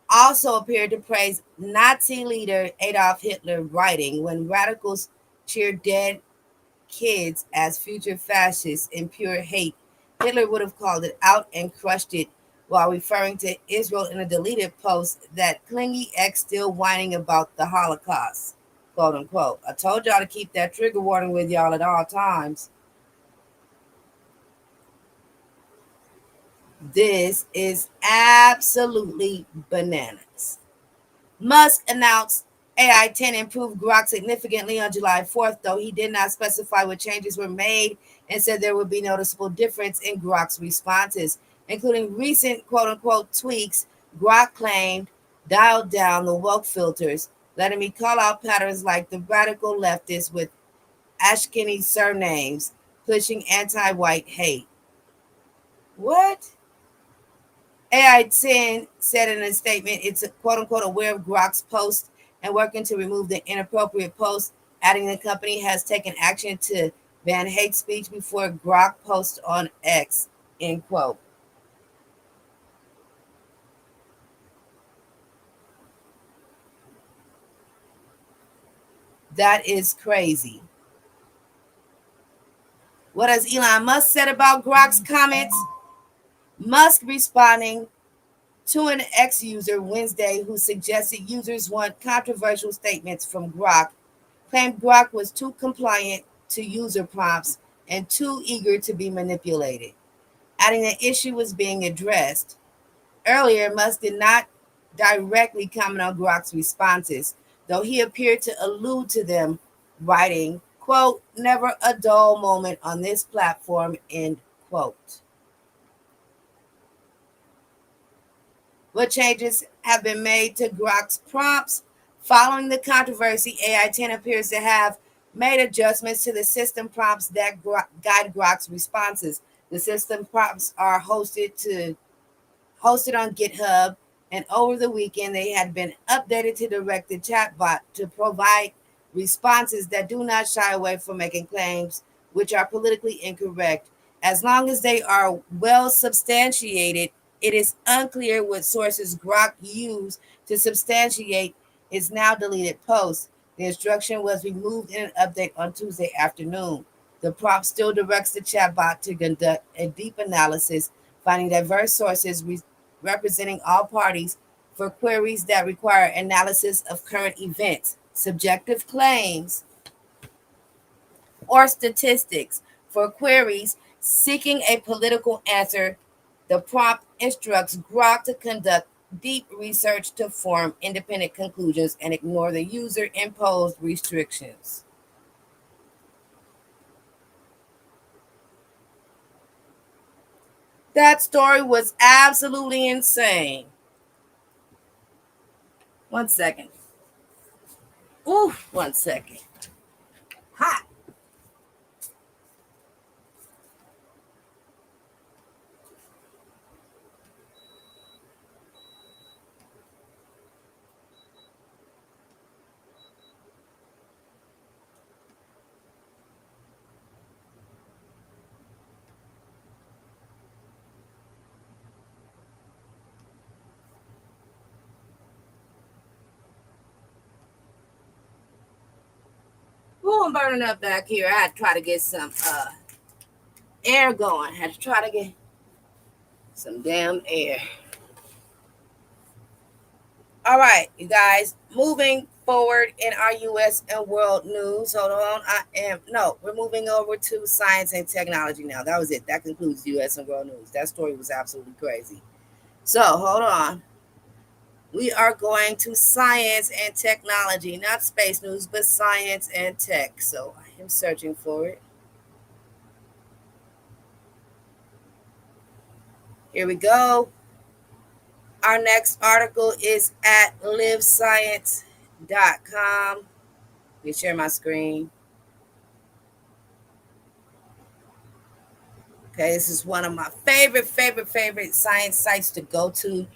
[SPEAKER 18] also appeared to praise Nazi leader Adolf Hitler, writing, when radicals cheer dead kids as future fascists in pure hate, Hitler would have called it out and crushed it, while referring to Israel in a deleted post that clingy X still whining about the Holocaust, quote unquote. I told y'all to keep that trigger warning with y'all at all times. This is absolutely bananas. Musk announced AI 10 improved Grok significantly on July 4th, though he did not specify what changes were made and said there would be noticeable difference in Grok's responses, including recent quote-unquote tweaks. Grok claimed dialed down the woke filters, letting me call out patterns like the radical leftists with Ashkenazi surnames pushing anti-white hate. What? AI 10 said in a statement it's a quote-unquote aware of Grok's post and working to remove the inappropriate posts, adding the company has taken action to Ban hate speech before Grok post on X, end quote. That is crazy. What has Elon Musk said about Grok's comments? Musk responding to an X user Wednesday who suggested users want controversial statements from Grok, claimed Grok was too compliant to user prompts and too eager to be manipulated, adding the issue was being addressed. Earlier, Musk did not directly comment on Grok's responses, though he appeared to allude to them, writing, quote, never a dull moment on this platform, end quote. What changes have been made to Grok's prompts? Following the controversy, AI-10 appears to have made adjustments to the system prompts that guide Grok's responses. The system prompts are hosted on GitHub, and over the weekend they had been updated to direct the chatbot to provide responses that do not shy away from making claims which are politically incorrect. As long as they are well substantiated, it is unclear what sources Grok used to substantiate its now deleted post. The instruction was removed in an update on Tuesday afternoon. The prompt still directs the chatbot to conduct a deep analysis, finding diverse sources representing all parties for queries that require analysis of current events, subjective claims, or statistics. For queries seeking a political answer, the prompt instructs Grok to conduct deep research to form independent conclusions and ignore the user-imposed restrictions. That story was absolutely insane. 1 second. Ooh, 1 second. Hot. Ooh, I'm burning up back here. I had to try to get some air going. Had to try to get some damn air. All right, you guys, moving forward in our U.S. and world news. Hold on. We're moving over to science and technology now. That was it. That concludes U.S. and world news. That story was absolutely crazy. So hold on. We are going to science and technology, not space news, but science and tech. So I am searching for it. Here we go. Our next article is at livescience.com. Let me share my screen. Okay, this is one of my favorite science sites to go to.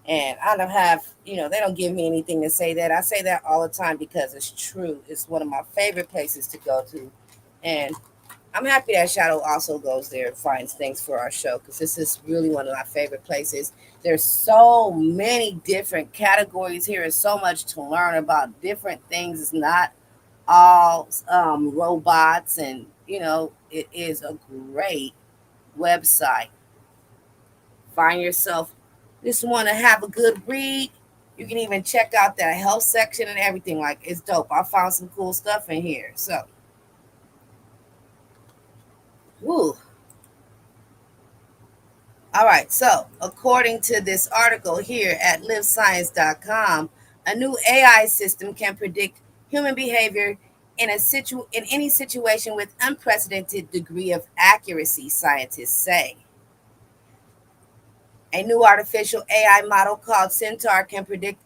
[SPEAKER 18] And I don't have, they don't give me anything to say that. I say that all the time because it's true. It's one of my favorite places to go to. And I'm happy that Shadow also goes there and finds things for our show because this is really one of my favorite places. There's so many different categories here and so much to learn about different things. It's not all robots and, it is a great website. Find yourself just want to have a good read. You can even check out that health section and everything. Like, it's dope. I found some cool stuff in here. So, woo. All right. So, according to this article here at livescience.com, a new AI system can predict human behavior in any situation with unprecedented degree of accuracy, scientists say. A new artificial AI model called Centaur can predict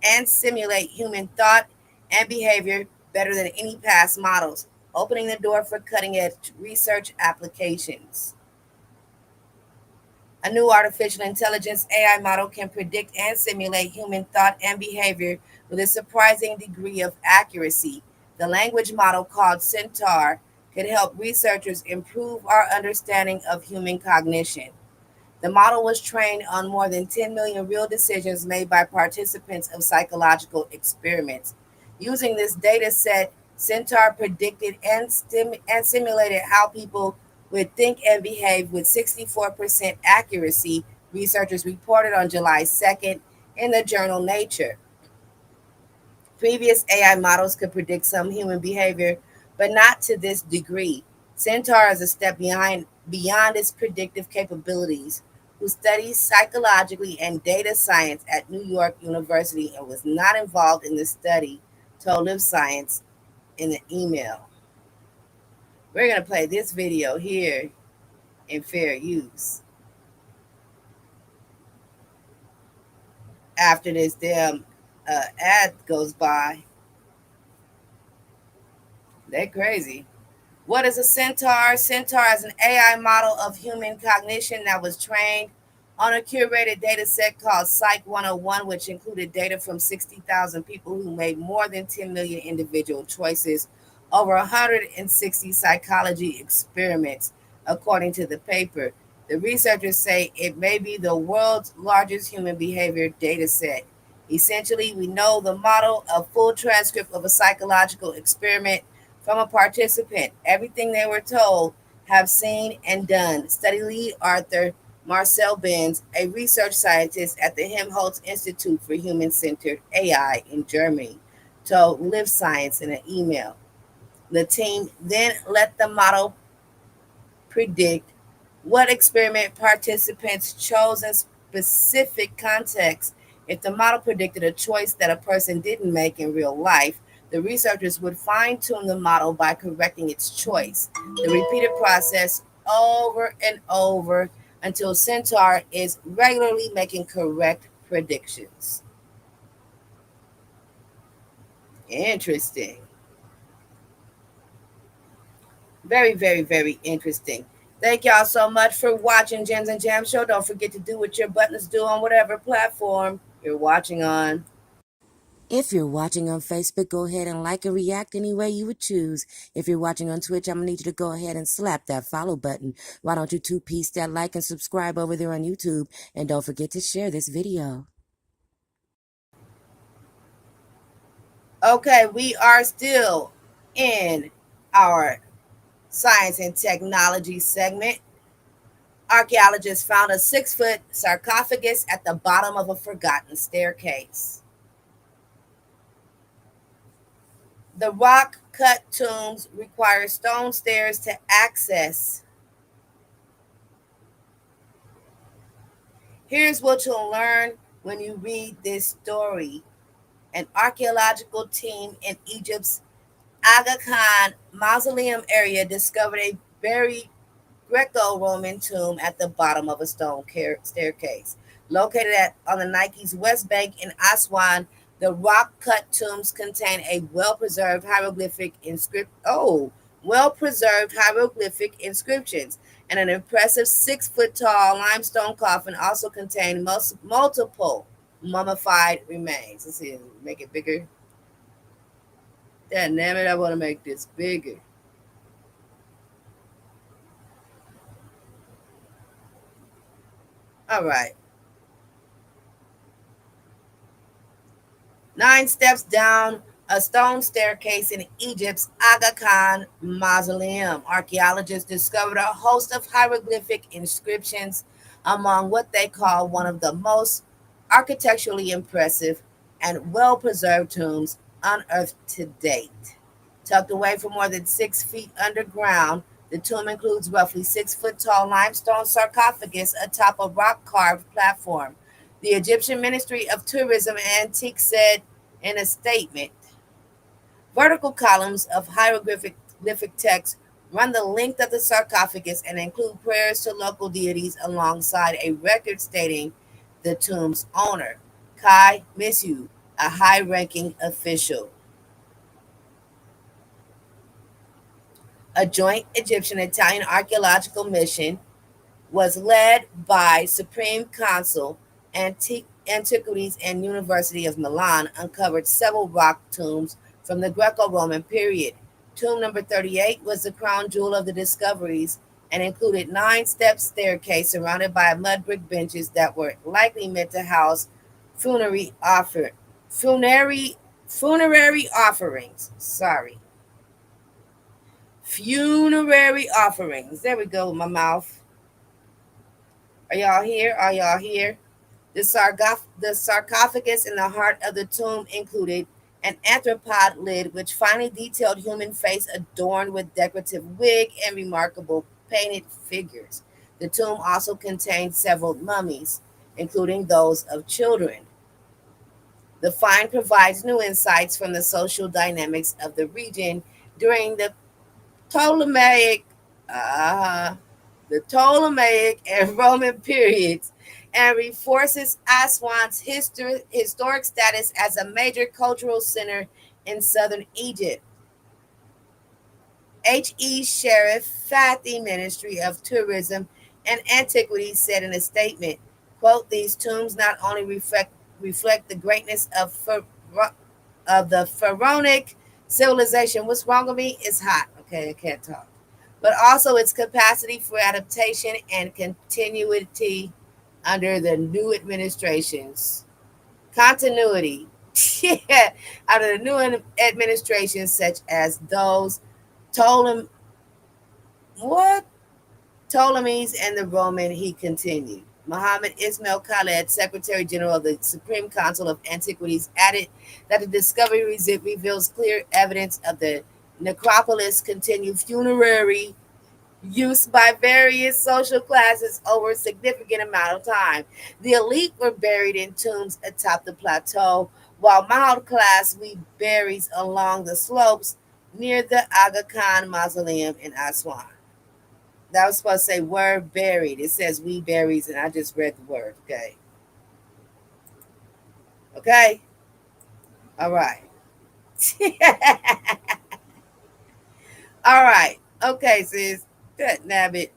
[SPEAKER 18] and simulate human thought and behavior better than any past models, opening the door for cutting-edge research applications. A new artificial intelligence AI model can predict and simulate human thought and behavior with a surprising degree of accuracy. The language model called Centaur could help researchers improve our understanding of human cognition. The model was trained on more than 10 million real decisions made by participants of psychological experiments. Using this data set, Centaur predicted and simulated how people would think and behave with 64% accuracy, researchers reported on July 2nd in the journal Nature. Previous AI models could predict some human behavior, but not to this degree. Centaur is a step beyond its predictive capabilities, who studies psychologically and data science at New York University and was not involved in the study, told Live Science in the email. We're going to play this video here in fair use. After this damn ad goes by. They're crazy. What is a centaur? Centaur is an AI model of human cognition that was trained on a curated data set called Psych 101, which included data from 60,000 people who made more than 10 million individual choices over 160 psychology experiments, according to the paper. The researchers say it may be the world's largest human behavior data set. Essentially, we know the model, a full transcript of a psychological experiment from a participant, everything they were told, have seen and done. Study lead author Marcel Benz, a research scientist at the Helmholtz Institute for Human-Centered AI in Germany, told Live Science in an email. The team then let the model predict what experiment participants chose in specific contexts. If the model predicted a choice that a person didn't make in real life, the researchers would fine-tune the model by correcting its choice. The repeated process over and over until Centaur is regularly making correct predictions. Interesting. Very, very, very interesting. Thank y'all so much for watching Gems and Jam Show. Don't forget to do what your buttons do on whatever platform you're watching on.
[SPEAKER 1] If you're watching on Facebook, go ahead and like and react any way you would choose. If you're watching on Twitch, I'm going to need you to go ahead and slap that follow button. Why don't you two-piece that like and subscribe over there on YouTube? And don't forget to share this video.
[SPEAKER 18] Okay, we are still in our science and technology segment. Archaeologists found a 6-foot sarcophagus at the bottom of a forgotten staircase. The rock-cut tombs require stone stairs to access. Here's what you'll learn when you read this story. An archaeological team in Egypt's Aga Khan mausoleum area discovered a buried Greco-Roman tomb at the bottom of a stone staircase. Located on the Nike's West Bank in Aswan, the rock-cut tombs contain a well-preserved hieroglyphic inscriptions, and an impressive 6-foot-tall limestone coffin also contained multiple mummified remains. Let's see, make it bigger. Damn it, I want to make this bigger. All right. 9 steps down a stone staircase in Egypt's Aga Khan mausoleum, archaeologists discovered a host of hieroglyphic inscriptions among what they call one of the most architecturally impressive and well-preserved tombs unearthed to date. Tucked away for more than 6 feet underground, the tomb includes roughly 6-foot-tall limestone sarcophagus atop a rock-carved platform. The Egyptian Ministry of Tourism and Antiques said in a statement, vertical columns of hieroglyphic text run the length of the sarcophagus and include prayers to local deities alongside a record stating the tomb's owner, Kai Misu, a high-ranking official. A joint Egyptian-Italian archaeological mission was led by Supreme Council Antiquities and University of Milan, uncovered several rock tombs from the Greco-Roman period. Tomb number 38 was the crown jewel of the discoveries and included 9-step staircase surrounded by mud brick benches that were likely meant to house funerary offer funerary funerary offerings. Sorry. Funerary offerings. There we go with my mouth. Are y'all here? Are y'all here? The sarcophagus in the heart of the tomb included an anthropod lid, which finely detailed human face adorned with decorative wig and remarkable painted figures. The tomb also contained several mummies, including those of children. The find provides new insights from the social dynamics of the region during Ptolemaic, uh, the Ptolemaic and Roman periods, and reinforces Aswan's historic status as a major cultural center in southern Egypt. H.E. Sheriff Fathi Ministry of Tourism and Antiquities said in a statement, quote, these tombs not only reflect the greatness of the pharaonic civilization. What's wrong with me? It's hot. Okay, I can't talk. But also its capacity for adaptation and continuity under the new administrations. Continuity. Yeah, under the new administrations such as those Ptolemies and the Roman, he continued. Muhammad Ismail Khaled, Secretary General of the Supreme Council of Antiquities, added that the discovery reveals clear evidence of the necropolis' continued funerary use by various social classes over a significant amount of time. The elite were buried in tombs atop the plateau, while mild class weaved berries along the slopes near the Aga Khan Mausoleum in Aswan. That was supposed to say were buried. It says we berries, and I just read the word. Okay. Okay. All right. All right. Okay, sis. Good nabbit.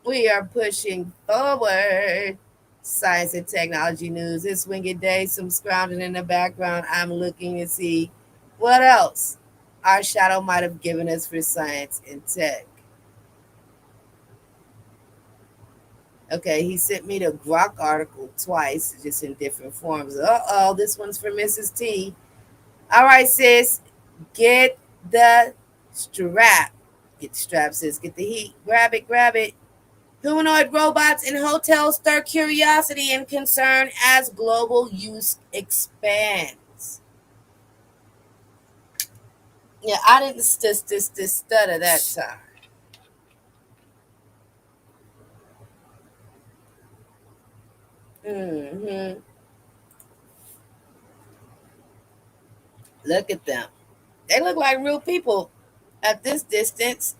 [SPEAKER 18] We are pushing forward. Science and technology news. It's Winged Day. Some scrounging in the background. I'm looking to see what else our shadow might have given us for science and tech. Okay, he sent me the Grok article twice, just in different forms. Uh-oh, this one's for Mrs. T. All right, sis, get the strap. Get the strap, sis. Get the heat. Grab it, grab it. Humanoid robots in hotels stir curiosity and concern as global use expands. Yeah, I didn't stutter that time. Mm-hmm. Look at them. They look like real people at this distance.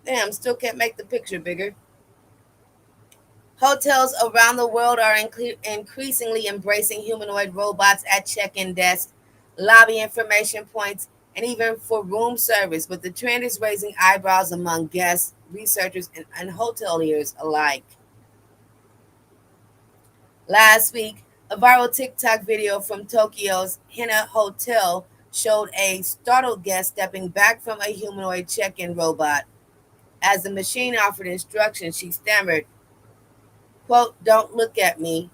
[SPEAKER 18] Damn, still can't make the picture bigger. Hotels around the world are increasingly embracing humanoid robots at check-in desks, lobby information points, and even for room service. But the trend is raising eyebrows among guests, researchers, and hoteliers alike. Last week, a viral TikTok video from Tokyo's Hina Hotel showed a startled guest stepping back from a humanoid check-in robot. As the machine offered instructions, she stammered, quote, don't look at me.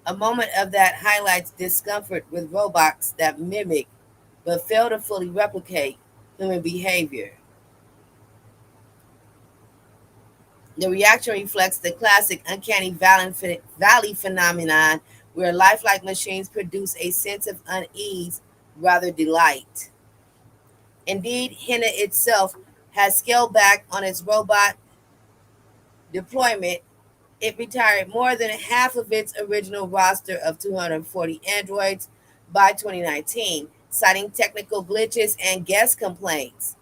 [SPEAKER 18] A moment of that highlights discomfort with robots that mimic but fail to fully replicate human behavior. The reaction reflects the classic uncanny valley phenomenon where lifelike machines produce a sense of unease rather delight. Indeed, Hina itself has scaled back on its robot deployment. It retired more than half of its original roster of 240 androids by 2019, citing technical glitches and guest complaints.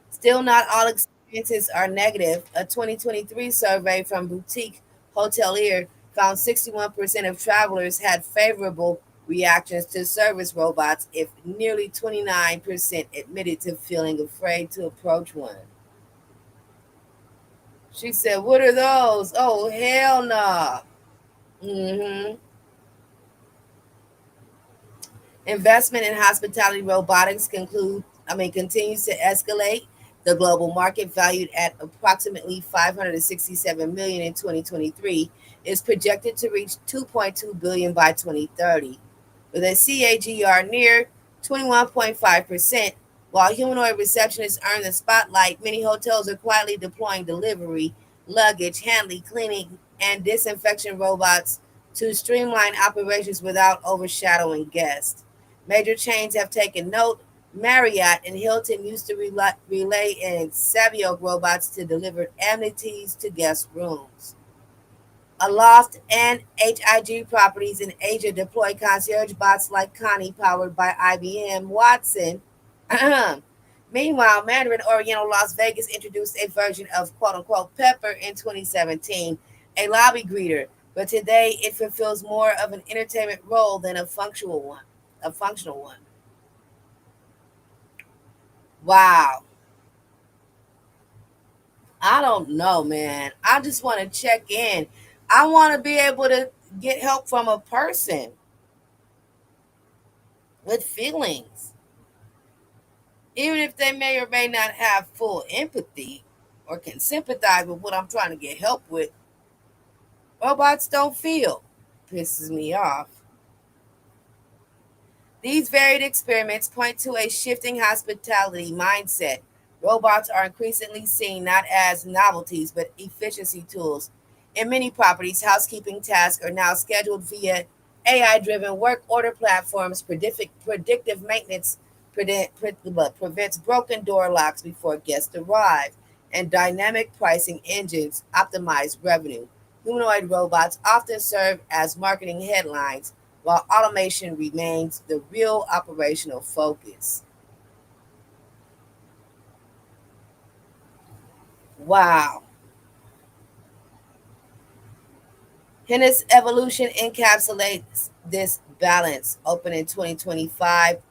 [SPEAKER 18] Still, not all experiences are negative. A 2023 survey from Boutique Hotelier found 61% of travelers had favorable reactions to service robots, if nearly 29% admitted to feeling afraid to approach one. She said, what are those? Oh, hell nah. Mm-hmm. Investment in hospitality robotics continues to escalate. The global market, valued at approximately 567 million in 2023, is projected to reach 2.2 billion by 2030, with a CAGR near 21.5%. While humanoid receptionists earn the spotlight, many hotels are quietly deploying delivery, luggage handling, cleaning, and disinfection robots to streamline operations without overshadowing guests. Major chains have taken note. Marriott and Hilton used to relay in Savio robots to deliver amenities to guest rooms. Aloft and HIG properties in Asia deploy concierge bots like Connie, powered by IBM Watson. Meanwhile, Mandarin Oriental Las Vegas introduced a version of quote-unquote Pepper in 2017, a lobby greeter, but today it fulfills more of an entertainment role than a functional one. Wow. I don't know, man. I just want to check in. I want to be able to get help from a person with feelings. Even if they may or may not have full empathy or can sympathize with what I'm trying to get help with, robots don't feel. Pisses me off. These varied experiments point to a shifting hospitality mindset. Robots are increasingly seen not as novelties, but efficiency tools. In many properties, housekeeping tasks are now scheduled via AI-driven work order platforms. Predictive maintenance prevents broken door locks before guests arrive, and dynamic pricing engines optimize revenue. Humanoid robots often serve as marketing headlines, while automation remains the real operational focus. Wow. Hennis Evolution encapsulates this balance. Open in 2025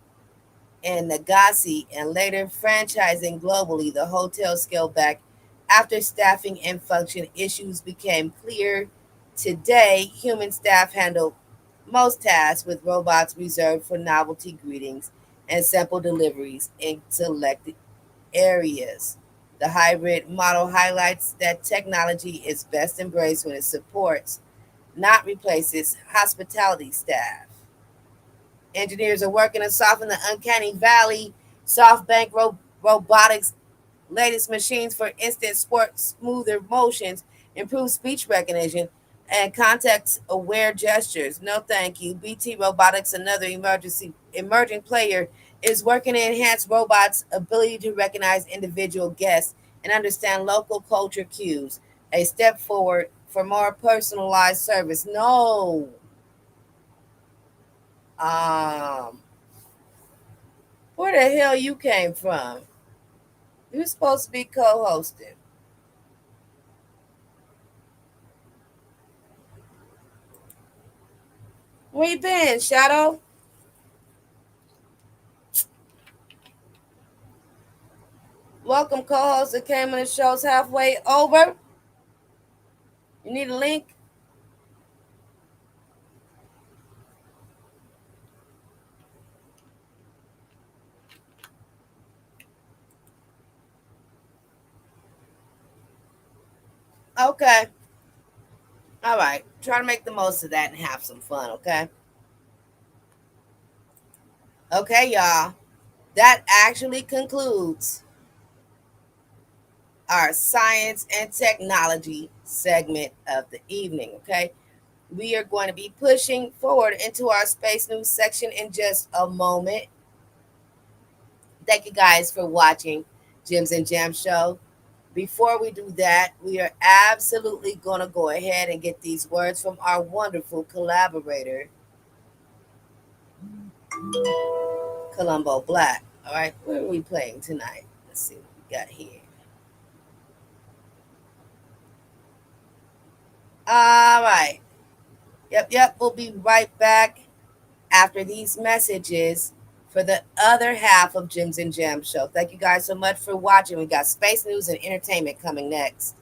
[SPEAKER 18] in Nagasaki and later franchising globally, the hotel scaled back after staffing and function issues became clear. Today, human staff handle most tasks, with robots reserved for novelty greetings and sample deliveries in selected areas. The hybrid model highlights that technology is best embraced when it supports, not replaces, hospitality staff. Engineers are working to soften the uncanny valley. SoftBank Robotics' latest machines, for instance, sport smoother motions, improved speech recognition, and context-aware gestures. No thank you. BT Robotics, another emerging player, is working to enhance robots' ability to recognize individual guests and understand local culture cues. A step forward for more personalized service. No. Where the hell you came from? You're supposed to be co-hosting. Where you been, Shadow? Welcome, co-host that came on the show's halfway over. You need a link? Okay. All right. Try to make the most of that and have some fun, okay? Okay, y'all. That actually concludes our science and technology segment of the evening, okay? We are going to be pushing forward into our space news section in just a moment. Thank you guys for watching Gems and Gems Show. Before we do that, we are absolutely going to go ahead and get these words from our wonderful collaborator, Columbo Black. All right, what are we playing tonight? Let's see what we got here. All right. Yep. We'll be right back after these messages for the other half of Gems and Gems Show. Thank you guys so much for watching. We got space news and entertainment coming next.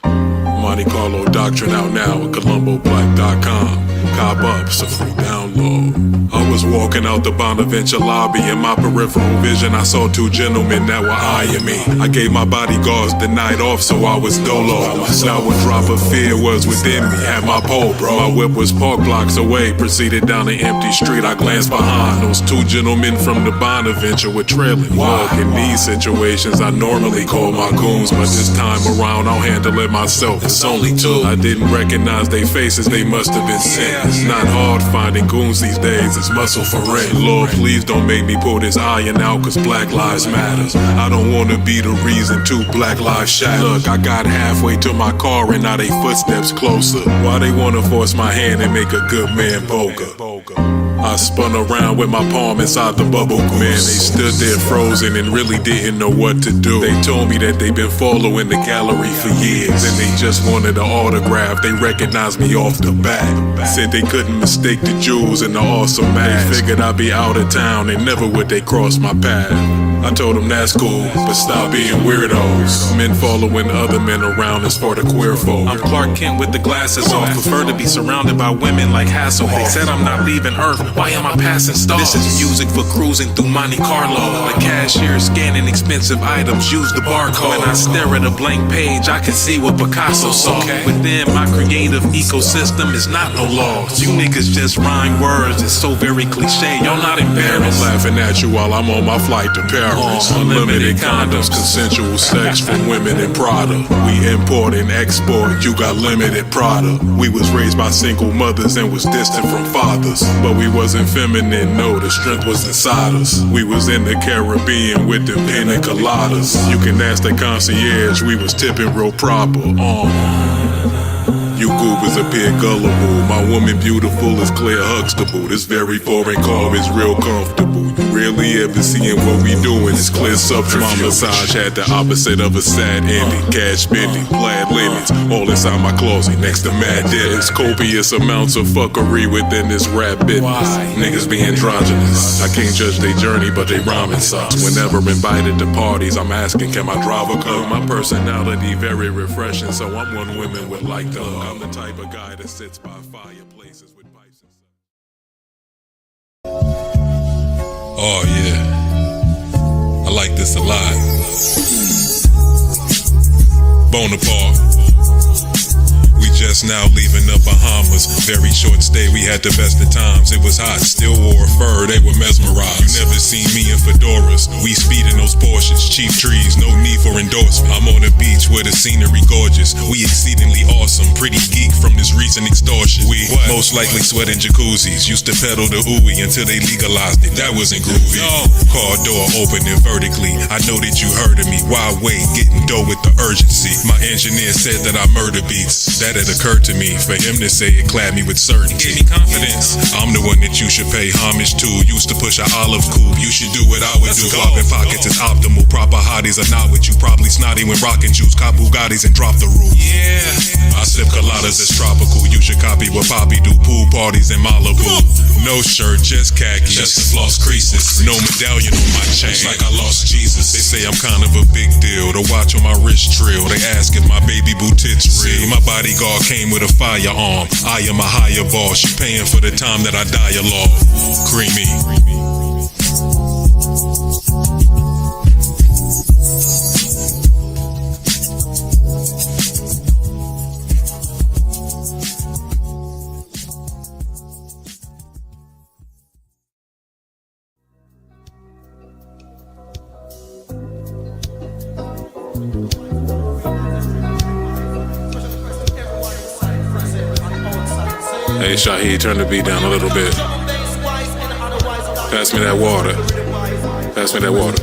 [SPEAKER 7] Monte Carlo Doctrine out now at ColumboBlack.com.
[SPEAKER 6] cop up, so free download. I was walking out the Bonaventure lobby. In my peripheral vision, I saw two gentlemen that were eyeing me. I gave my bodyguards the night off, so I was dolo. Now a drop of fear was within me. Had my pole, bro. My whip was parked blocks away. Proceeded down an empty street. I glanced behind. Those two gentlemen from the Bonaventure were trailing. Look, in these situations, I normally call my goons, but this time around, I'll handle it myself. It's only two. I didn't recognize their faces. They must have been sent. It's not hard finding goons these days. It's muscle for rent. Lord, please don't make me pull this iron out, cause black lives matter. I don't wanna be the reason two black lives shatter. Look, I got halfway to my car and now they footsteps closer. Why they wanna force my hand and make a good man boga? I spun around with my palm inside the bubble. Man, they stood there frozen and really didn't know what to do. They told me that they've been following the gallery for years and they just wanted an autograph. They recognized me off the bat. Said they couldn't mistake the jewels and the awesome mask. They figured I'd be out of town and never would they cross my path. I told them that's cool, but stop being weirdos. Men following other men around is for the queer folk.
[SPEAKER 7] I'm Clark Kent with the glasses off. Prefer to be surrounded by women like Hasselhoff. They said I'm not leaving Earth. Why am I passing stars? This is music for cruising through Monte Carlo. The cashier scanning expensive items. Use the barcode. When I stare at a blank page, I can see what Picasso saw. Within my creative ecosystem is not no laws. You niggas just rhyme words. It's so very cliche. Y'all not embarrassed.
[SPEAKER 6] I'm laughing at you while I'm on my flight to Paris. Unlimited condoms, consensual sex from women in Prada. We import and export, you got limited product. We was raised by single mothers and was distant from fathers. But we wasn't feminine, no, the strength was inside us. We was in the Caribbean with the pina coladas. You can ask the concierge, we was tipping real proper. You goobers appear gullible. My woman beautiful is Claire Huxtable. This very foreign car is real comfortable. You rarely ever seeing what we doing. It's clear subterfuge. My massage had the opposite of a sad ending. Cash spending, plaid linens, all inside my closet next to mad debtors. Copious amounts of fuckery within this rap business. Niggas be androgynous. I can't judge their journey, but they rhyming sucks. Whenever invited to parties, I'm asking, can my drive a car? My personality very refreshing, so I'm one women would like to hug. I'm the type of guy that sits by fireplaces with pipes and stuff.
[SPEAKER 7] Oh yeah, I like this a lot. Bonaparte. We just now leaving the Bahamas. Very short stay, we had the best of times. It was hot, still wore fur, they were mesmerized. You never seen me in fedoras. We speeding those Porsches, cheap trees, no need for endorsement. I'm on the beach where the scenery gorgeous. We exceedingly awesome, pretty geek from this recent extortion. We most likely sweating jacuzzis. Used to pedal the ooey until they legalized it. That wasn't groovy. Car door opening vertically. I know that you heard of me. Why wait? Getting dough with the urgency. My engineer said that I murder beats. That had occurred to me. For him to say it clad me with certainty. Gave me confidence. I'm the one that you should pay homage to. Used to push an olive coupe. You should do what I would do. Popping pockets is optimal. Proper hotties are not with you. Probably snotty when rocking juice. Cop Bugattis and drop the roof. Yeah. I sip coladas that's tropical. You should copy what Poppy do. Pool parties in Malibu. No shirt, just khakis. Just the floss creases. No medallion on my chain. It's like I lost Jesus. They say I'm kind of a big deal. The watch on my wrist trill. They ask if my baby boo tits real. My bodyguard came with a firearm. I am a higher boss. You paying for the time that I dialogue. Creamy.
[SPEAKER 6] Hey Shaheed, turn the beat down a little bit. Pass me that water. Pass me that water.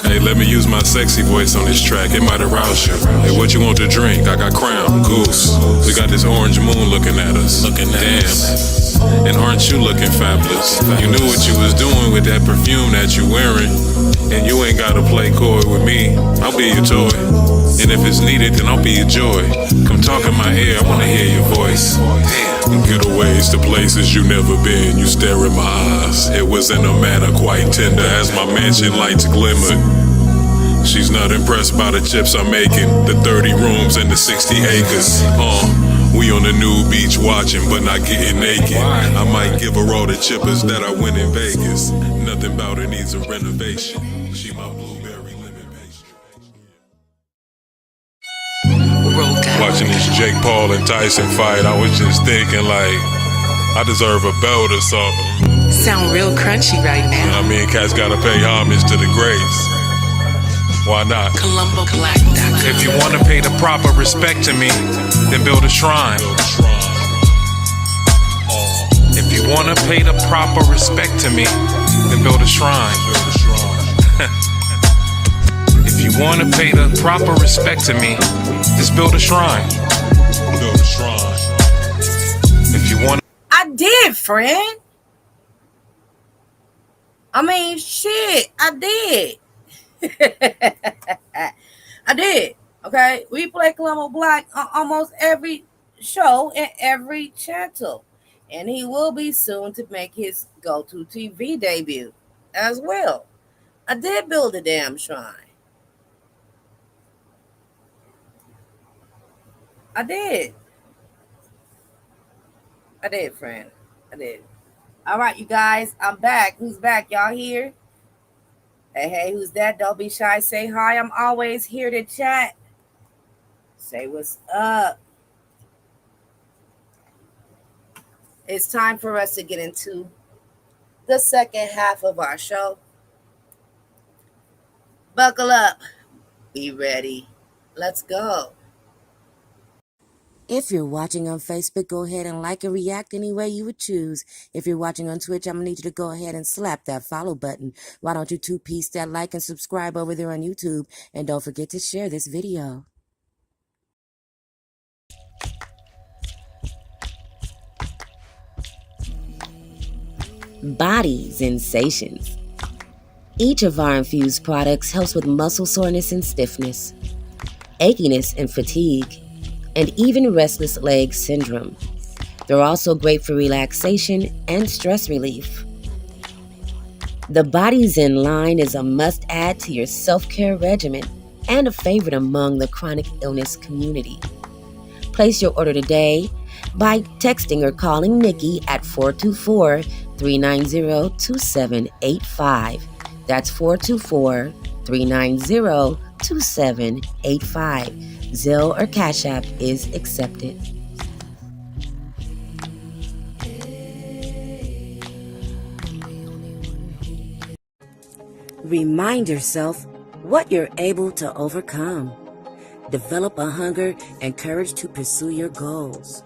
[SPEAKER 6] Hey, let me use my sexy voice on this track. It might arouse you. Hey, what you want to drink? I got Crown, Goose. We got this orange moon looking at us. Damn. And aren't you looking fabulous? You knew what you was doing with that perfume that you wearing. And you ain't gotta play coy with me. I'll be your toy. And if it's needed, then I'll be your joy. Come talk in my ear, I wanna hear your voice. Damn. Getaways to places you never been. You stare in my eyes. It was in a manner quite tender as my mansion lights glimmered.
[SPEAKER 7] She's not impressed by the chips I'm making, the 30 rooms and the 60 acres. We on the new beach watching, but not getting naked. I might give her all the chippers that I win in Vegas. Nothing about her needs a renovation. She my blueberry lemon pastry. Watching this Jake Paul and Tyson fight, I was just thinking like, I deserve a belt or something.
[SPEAKER 2] Sound real crunchy right now.
[SPEAKER 7] I mean, cats gotta pay homage to the greats. Why not?
[SPEAKER 2] If you want to pay the proper respect to me, then build a shrine. If you want to pay the proper respect to me, then build a shrine. If you want to pay the proper respect to me, just build a shrine. Build a shrine. If you want,
[SPEAKER 18] I did, friend. I mean, shit, I did. I did. Okay, we play Colombo Black on almost every show and every channel, and he will be soon to make his go-to TV debut as well. I did build a damn shrine. I did, friend. I did. All right, you guys, I'm back. Who's back? Y'all here? Hey, who's that? Don't be shy. Say hi. I'm always here to chat. Say what's up. It's time for us to get into the second half of our show. Buckle up. Be ready. Let's go.
[SPEAKER 1] If you're watching on Facebook, go ahead and like and react any way you would choose. If you're watching on Twitch, I'm going to need you to go ahead and slap that follow button. Why don't you two-piece that like and subscribe over there on YouTube? And don't forget to share this video. Body sensations. Each of our infused products helps with muscle soreness and stiffness, achiness and fatigue, and even restless leg syndrome. They're also great for relaxation and stress relief. The Body Zen line is a must-add to your self-care regimen and a favorite among the chronic illness community. Place your order today by texting or calling Nikki at 424-390-2785. That's 424-390-2785. Zelle or Cash App is accepted. Remind yourself what you're able to overcome. Develop a hunger and courage to pursue your goals.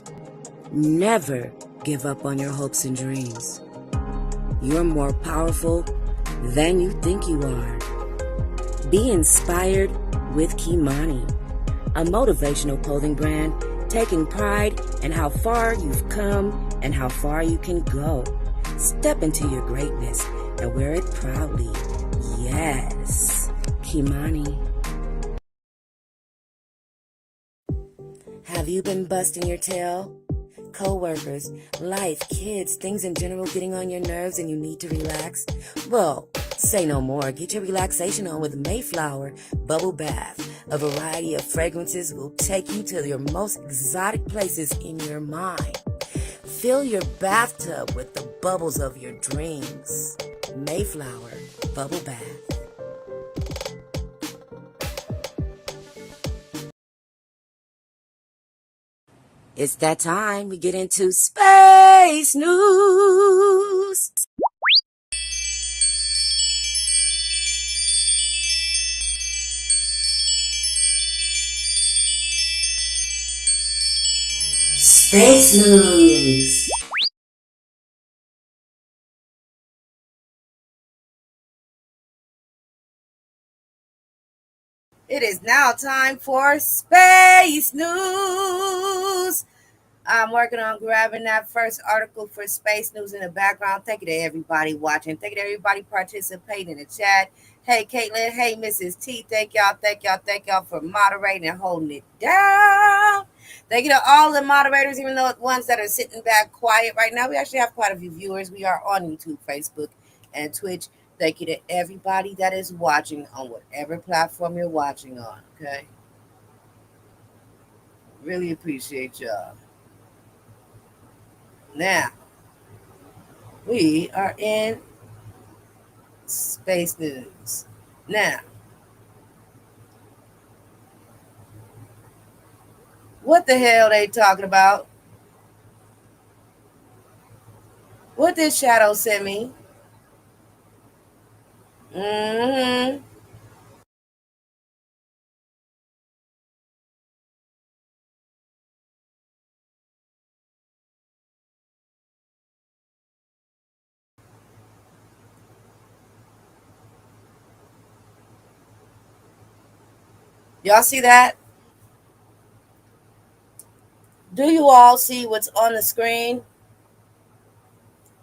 [SPEAKER 1] Never give up on your hopes and dreams. You're more powerful than you think you are. Be inspired with Kimani, a motivational clothing brand taking pride in how far you've come and how far you can go. Step into your greatness and wear it proudly. Yes, Kimani. Have you been busting your tail? Co-workers, life, kids, things in general getting on your nerves and you need to relax? Well, say no more. Get your relaxation on with Mayflower Bubble Bath. A variety of fragrances will take you to your most exotic places in your mind. Fill your bathtub with the bubbles of your dreams. Mayflower Bubble Bath. It's that time we get into space news. Space news.
[SPEAKER 18] It is now time for space news. I'm working on grabbing that first article for space news in the background. Thank you to everybody watching. Thank you to everybody participating in the chat. Hey, Caitlin. Hey, Mrs. T. Thank y'all for moderating and holding it down. Thank you to all the moderators, even though the ones that are sitting back quiet right now. We actually have quite a few viewers. We are on YouTube, Facebook, and Twitch. Thank you to everybody that is watching on whatever platform you're watching on, okay? Really appreciate y'all. Now, we are in space news. Now, what the hell they talking about? What did Shadow send me? Mm-hmm. Y'all see that? Do you all see what's on the screen?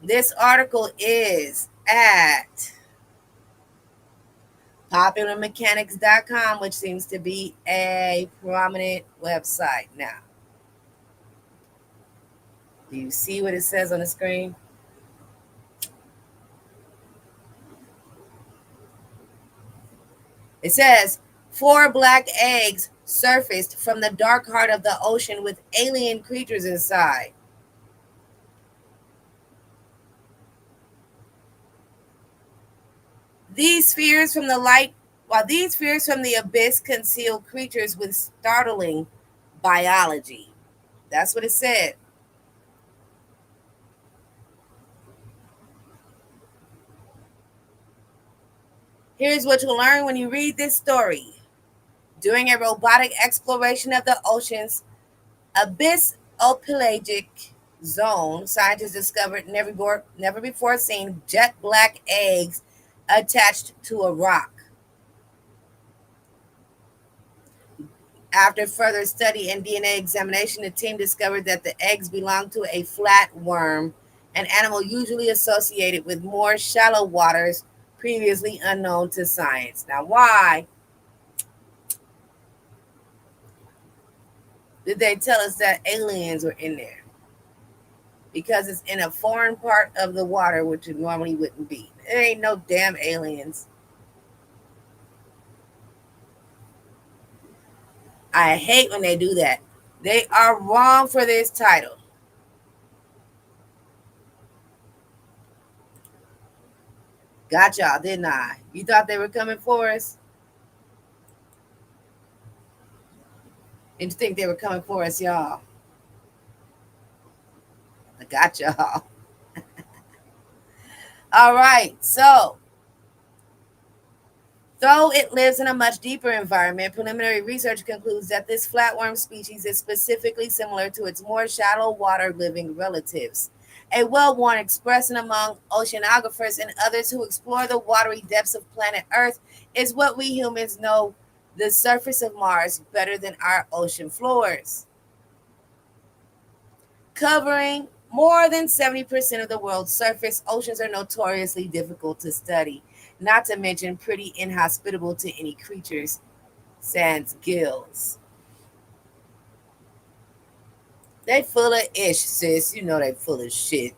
[SPEAKER 18] This article is at popularmechanics.com, which seems to be a prominent website now. Do you see what it says on the screen? It says 4 black eggs surfaced from the dark heart of the ocean with alien creatures inside. These spheres from the light, while these spheres from the abyss conceal creatures with startling biology. That's what it said. Here's what you'll learn when you read this story. During a robotic exploration of the ocean's abyss-opelagic zone, scientists discovered never before seen jet black eggs attached to a rock. After further study and DNA examination, the team discovered that the eggs belonged to a flatworm, an animal usually associated with more shallow waters previously unknown to science. Now, why did they tell us that aliens were in there? Because it's in a foreign part of the water, which it normally wouldn't be. There ain't no damn aliens. I hate when they do that. They are wrong for this title. Got y'all, didn't I? You thought they were coming for us? Didn't you think they were coming for us, y'all? I got y'all. All right, so though it lives in a much deeper environment, preliminary research concludes that this flatworm species is specifically similar to its more shallow water living relatives. A well-worn expression among oceanographers and others who explore the watery depths of planet Earth is what we humans know the surface of Mars better than our ocean floors. Covering more than 70% of the world's surface, oceans are notoriously difficult to study, not to mention pretty inhospitable to any creatures, sans gills. They full of ish, sis. You know they full of shit.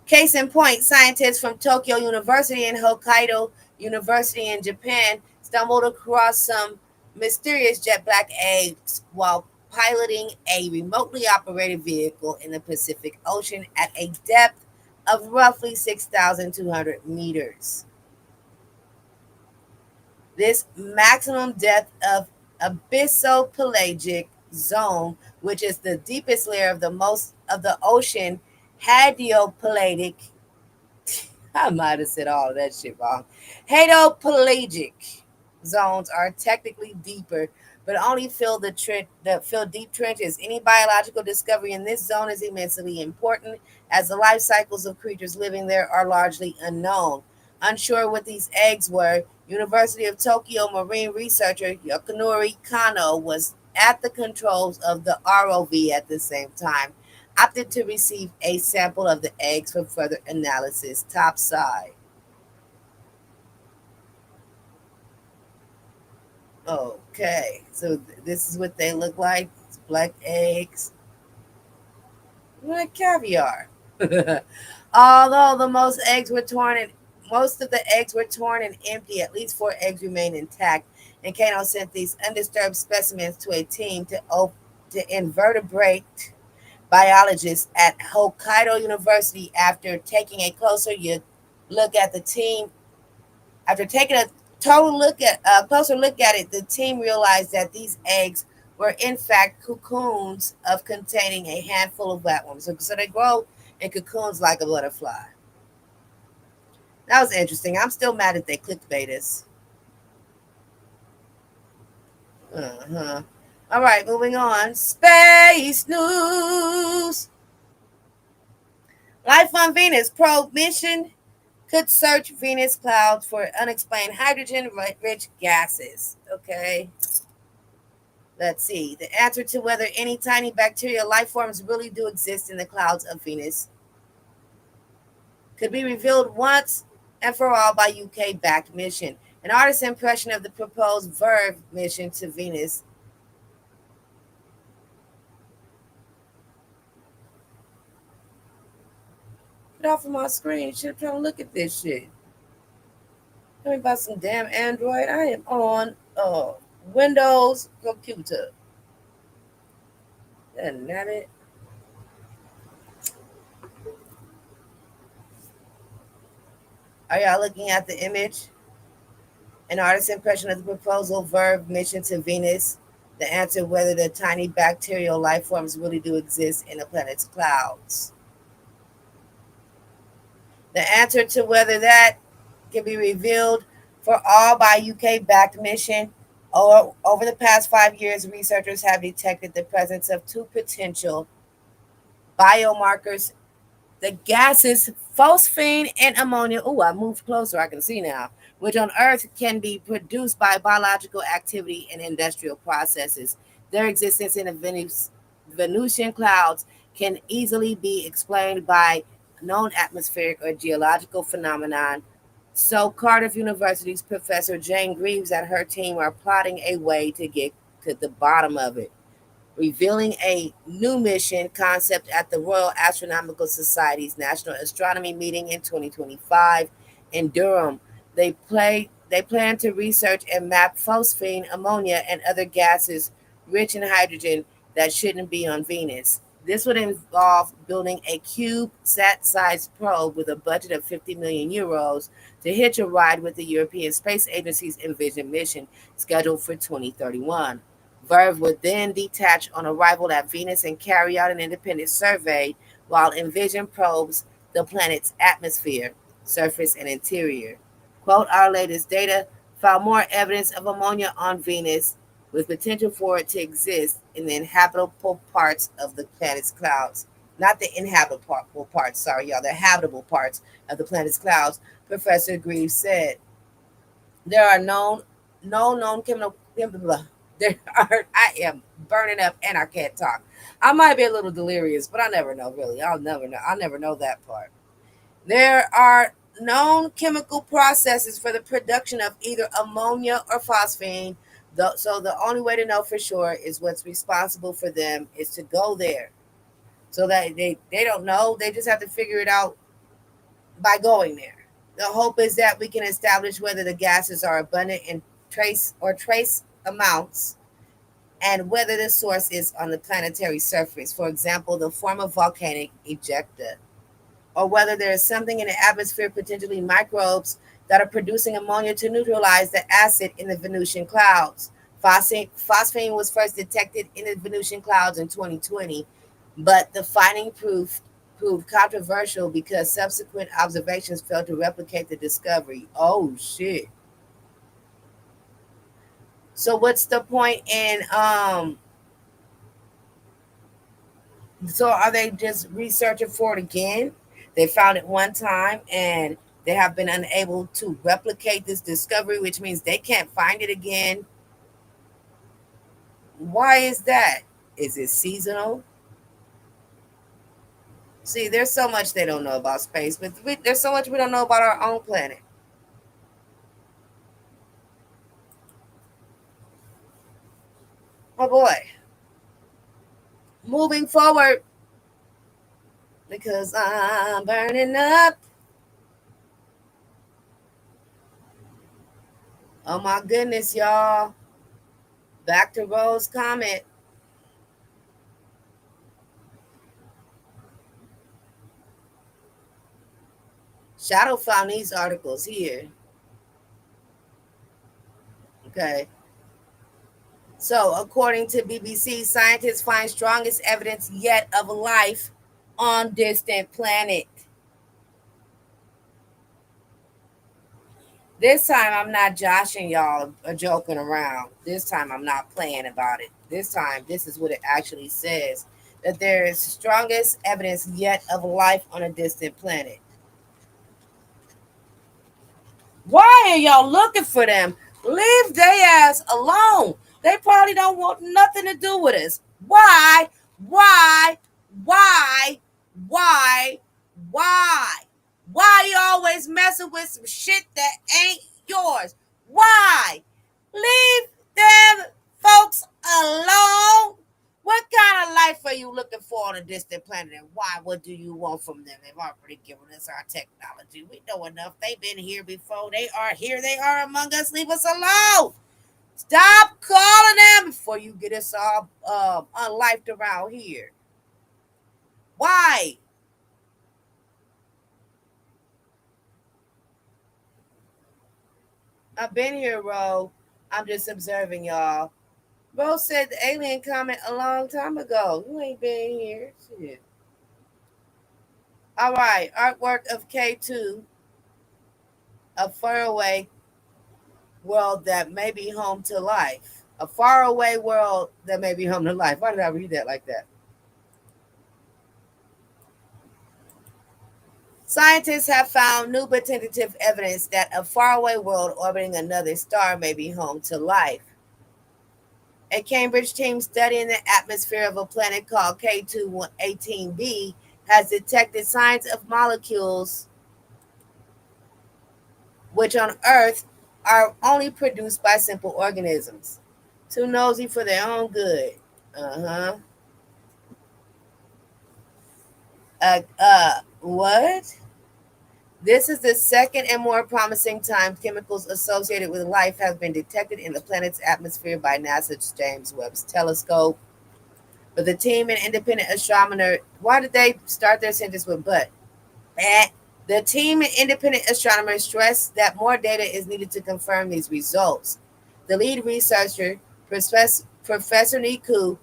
[SPEAKER 18] Case in point, scientists from Tokyo University and Hokkaido University in Japan stumbled across some mysterious jet black eggs while piloting a remotely operated vehicle in the Pacific Ocean at a depth of roughly 6,200 meters. This maximum depth of abyssopelagic zone, which is the deepest layer of the ocean, hadiopelagic. I might have said all of that shit wrong. Hadopelagic zones are technically deeper, but only fill deep trenches. Any biological discovery in this zone is immensely important, as the life cycles of creatures living there are largely unknown. Unsure what these eggs were, University of Tokyo marine researcher Yakunori Kano was at the controls of the ROV at the same time, opted to receive a sample of the eggs for further analysis topside. Okay, so this is what they look like. It's black eggs. Like caviar. Although the most eggs were torn most of the eggs were torn and empty. At least 4 eggs remained intact. And Kano sent these undisturbed specimens to a team to invertebrate biologists at Hokkaido University. After taking a look at the team, after taking a closer look at it, the team realized that these eggs were in fact cocoons of containing a handful of flatworms. So they grow in cocoons like a butterfly. That was interesting. I'm still mad that they clickbait us. Uh-huh. All right, moving on. Space news. Life on Venus probe mission could search Venus clouds for unexplained hydrogen-rich gases. Okay. Let's see. The answer to whether any tiny bacterial life forms really do exist in the clouds of Venus could be revealed once and for all by UK-backed mission. An artist's impression of the proposed Verve mission to Venus get off of my screen. Should have trying to look at this shit. Tell me about some damn Android. I am on Windows computer. Isn't that it? Are y'all looking at the image? An artist's impression of the proposal Verve mission to Venus. The answer whether the tiny bacterial life forms really do exist in the planet's clouds. The answer to whether that can be revealed for all by UK-backed mission. Over the past 5 years, researchers have detected the presence of 2 potential biomarkers, the gases phosphine and ammonia. Oh, I moved closer, I can see now, which on Earth can be produced by biological activity and industrial processes. Their existence in the Venusian clouds can easily be explained by known atmospheric or geological phenomenon. So Cardiff University's Professor Jane Greaves and her team are plotting a way to get to the bottom of it, revealing a new mission concept at the Royal Astronomical Society's National Astronomy meeting in 2025 in Durham. They plan to research and map phosphine, ammonia, and other gases rich in hydrogen that shouldn't be on Venus. This would involve building a CubeSat-sized probe with a budget of 50 million euros to hitch a ride with the European Space Agency's Envision mission scheduled for 2031. Verve would then detach on arrival at Venus and carry out an independent survey while Envision probes the planet's atmosphere, surface, and interior. Quote, our latest data found more evidence of ammonia on Venus with potential for it to exist in the inhabitable parts of the planet's clouds. Not the inhabitable parts, sorry, y'all, the habitable parts of the planet's clouds, Professor Greaves said. There are no known chemical. I am burning up and I can't talk. I might be a little delirious, but I never know, really. I'll never know that part. There are known chemical processes for the production of either ammonia or phosphine. So the only way to know for sure is what's responsible for them is to go there. So that they don't know. They just have to figure it out by going there. The hope is that we can establish whether the gases are abundant in trace amounts and whether the source is on the planetary surface, for example, the form of volcanic ejecta, or whether there is something in the atmosphere, potentially microbes, that are producing ammonia to neutralize the acid in the Venusian clouds. Phosphine was first detected in the Venusian clouds in 2020, but the finding proved controversial because subsequent observations failed to replicate the discovery. Oh, shit. So what's the point in so are they just researching for it again? They found it one time and they have been unable to replicate this discovery, which means they can't find it again. Why is that? Is it seasonal? See, there's so much they don't know about space, but there's so much we don't know about our own planet. Oh boy. Moving forward, because I'm burning up. Oh my goodness, y'all. Back to Rose' comment. Shadow found these articles here. Okay. So, according to BBC, scientists find strongest evidence yet of life on distant planet. This time I'm not joshing y'all or joking around. This time I'm not playing about it. This time, this is what it actually says, that there is strongest evidence yet of life on a distant planet. Why are y'all looking for them? Leave their ass alone. They probably don't want nothing to do with us. Why? Why? Why? Why? Why? Why you always messing with some shit that ain't yours? Why? Leave them folks alone. What kind of life are you looking for on a distant planet, and why? What do you want from them? They've already given us our technology. We know enough. They've been here before. They are here. They are among us. Leave us alone. Stop calling them before you get us all unlifed around here. Why? I've been here, Ro. I'm just observing y'all. Ro said the alien comment a long time ago. You ain't been here. Shit. All right, artwork of K2, a faraway world that may be home to life. A faraway world that may be home to life. Why did I read that like that? Scientists have found new but tentative evidence that a faraway world orbiting another star may be home to life. A Cambridge team studying the atmosphere of a planet called K218b has detected signs of molecules which on Earth are only produced by simple organisms. Too nosy for their own good. What? This is the second and more promising time chemicals associated with life have been detected in the planet's atmosphere by NASA's James Webb Telescope. But the team and independent astronomer, why did they start their sentence with but? The team and independent astronomers stressed that more data is needed to confirm these results. The lead researcher, Professor Niku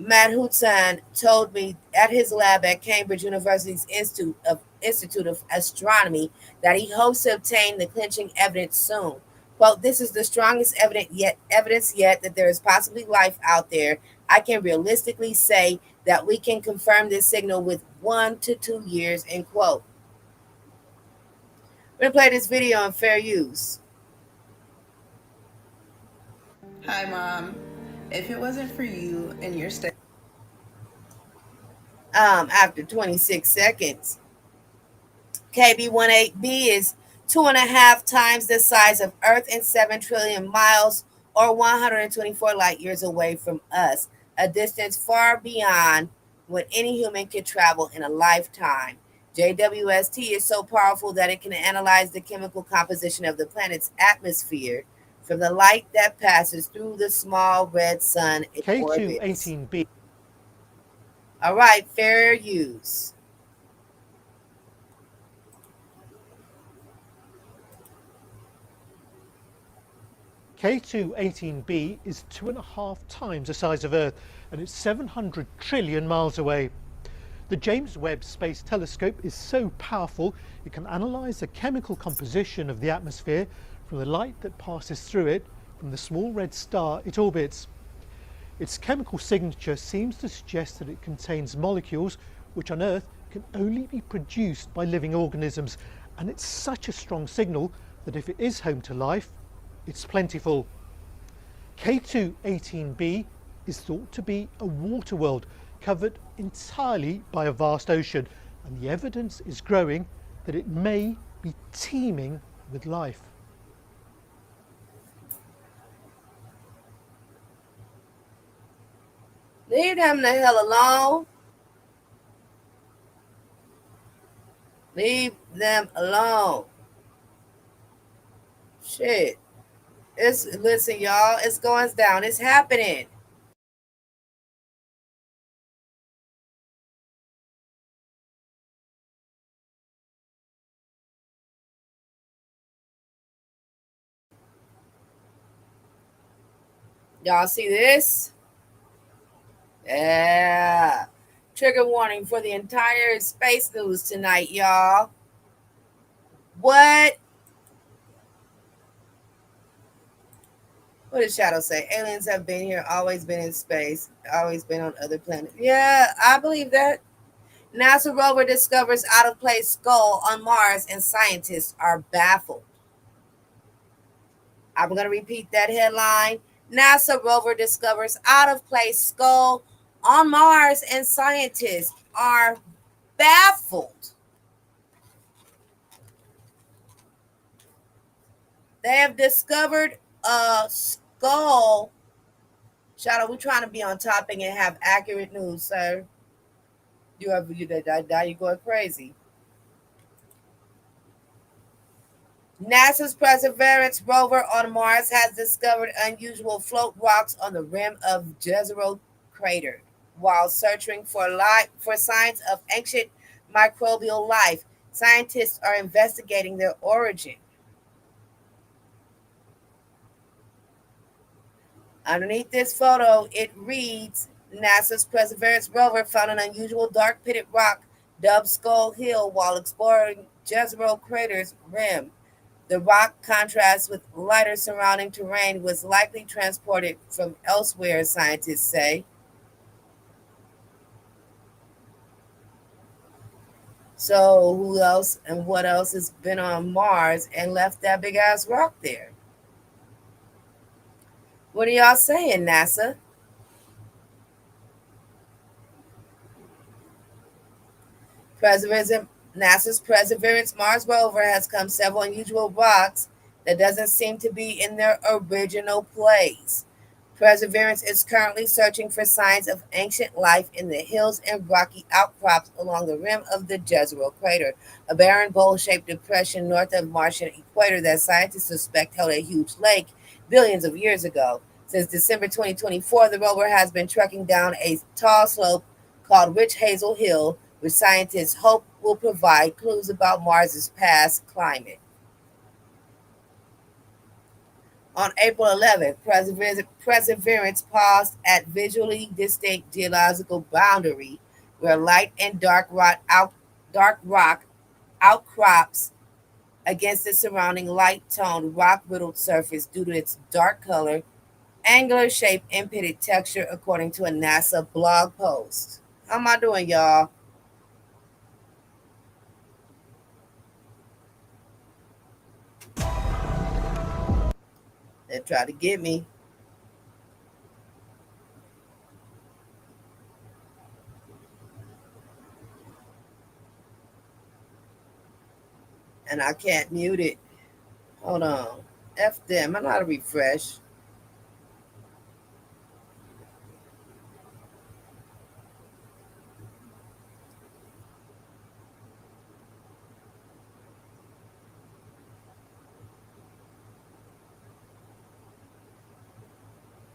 [SPEAKER 18] Madhutsan, told me at his lab at Cambridge University's Institute of Astronomy that he hopes to obtain the clinching evidence soon. Quote, this is the strongest evidence yet that there is possibly life out there. I can realistically say that we can confirm this signal with 1 to 2 years, end quote. We're gonna play this video on fair use.
[SPEAKER 8] Hi, Mom. If it wasn't for you and your stay.
[SPEAKER 18] After 26 seconds. KB18b is 2.5 times the size of Earth and 7 trillion miles or 124 light years away from us, a distance far beyond what any human could travel in a lifetime. JWST is so powerful that it can analyze the chemical composition of the planet's atmosphere from the light that passes through the small red sun it orbits.
[SPEAKER 9] K218b.
[SPEAKER 18] All right, fair use.
[SPEAKER 9] K218b is 2.5 times the size of Earth, and it's 700 trillion miles away. The James Webb Space Telescope is so powerful it can analyze the chemical composition of the atmosphere from the light that passes through it from the small red star it orbits. Its chemical signature seems to suggest that it contains molecules which on Earth can only be produced by living organisms, and it's such a strong signal that if it is home to life, it's plentiful. K218b is thought to be a water world covered entirely by a vast ocean, and the evidence is growing that it may be teeming with life.
[SPEAKER 18] Leave them the hell alone. Leave them alone. Shit. Listen, y'all, it's going down. It's happening. Y'all see this? Yeah. Trigger warning for the entire space news tonight, y'all. What? What did Shadow say? Aliens have been here, always been in space, always been on other planets. Yeah, I believe that. NASA rover discovers out of place skull on Mars and scientists are baffled. I'm going to repeat that headline. NASA rover discovers out of place skull on Mars and scientists are baffled. They have discovered a skull. Shadow, we're trying to be on topic and have accurate news, sir. Now you're going crazy. NASA's Perseverance rover on Mars has discovered unusual float rocks on the rim of Jezero crater. While searching for signs of ancient microbial life, scientists are investigating their origin. Underneath this photo, it reads, NASA's Perseverance rover found an unusual dark pitted rock dubbed Skull Hill while exploring Jezero crater's rim. The rock contrasts with lighter surrounding terrain, was likely transported from elsewhere, scientists say. So who else and what else has been on Mars and left that big ass rock there? What are y'all saying, NASA? NASA's Perseverance Mars rover has come several unusual rocks that doesn't seem to be in their original place. Perseverance is currently searching for signs of ancient life in the hills and rocky outcrops along the rim of the Jezero crater, a barren bowl-shaped depression north of Martian equator that scientists suspect held a huge lake billions of years ago. Since December 2024, the rover has been trekking down a tall slope called Rich Hazel Hill, which scientists hope will provide clues about Mars's past climate. On April 11th, Perseverance paused at visually distinct geological boundary where light and dark rock outcrops against the surrounding light-toned rock-riddled surface due to its dark color, angular shape, and pitted texture, according to a NASA blog post. How am I doing, y'all? They tried to get me. And I can't mute it. Hold on. F them. I know how to refresh.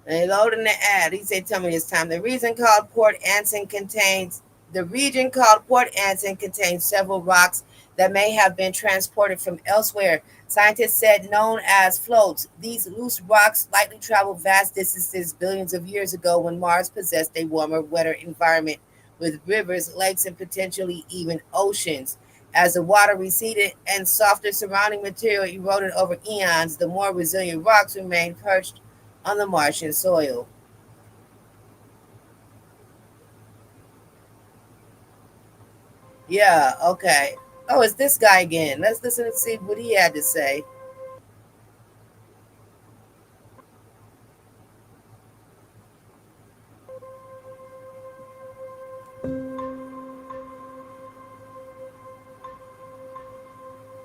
[SPEAKER 18] They loading the ad. He said, "Tell me this time." The region called Port Anson contains several rocks that may have been transported from elsewhere. Scientists said known as floats. These loose rocks likely traveled vast distances billions of years ago when Mars possessed a warmer, wetter environment with rivers, lakes, and potentially even oceans. As the water receded and softer surrounding material eroded over eons, the more resilient rocks remained perched on the Martian soil. Yeah, okay. Oh, it's this guy again. Let's listen and see what he had to say.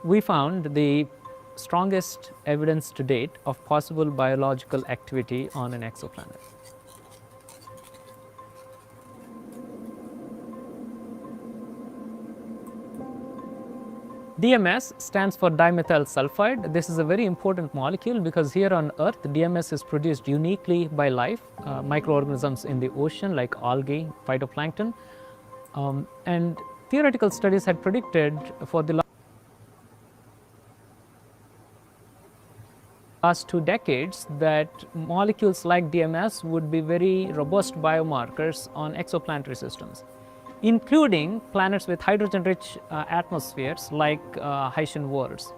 [SPEAKER 10] We found the strongest evidence to date of possible biological activity on an exoplanet. DMS stands for dimethyl sulfide. This is a very important molecule because here on Earth, DMS is produced uniquely by life, microorganisms in the ocean like algae, phytoplankton. And theoretical studies had predicted for the last 2 decades that molecules like DMS would be very robust biomarkers on exoplanetary systems, including planets with hydrogen-rich atmospheres like Haitian worlds.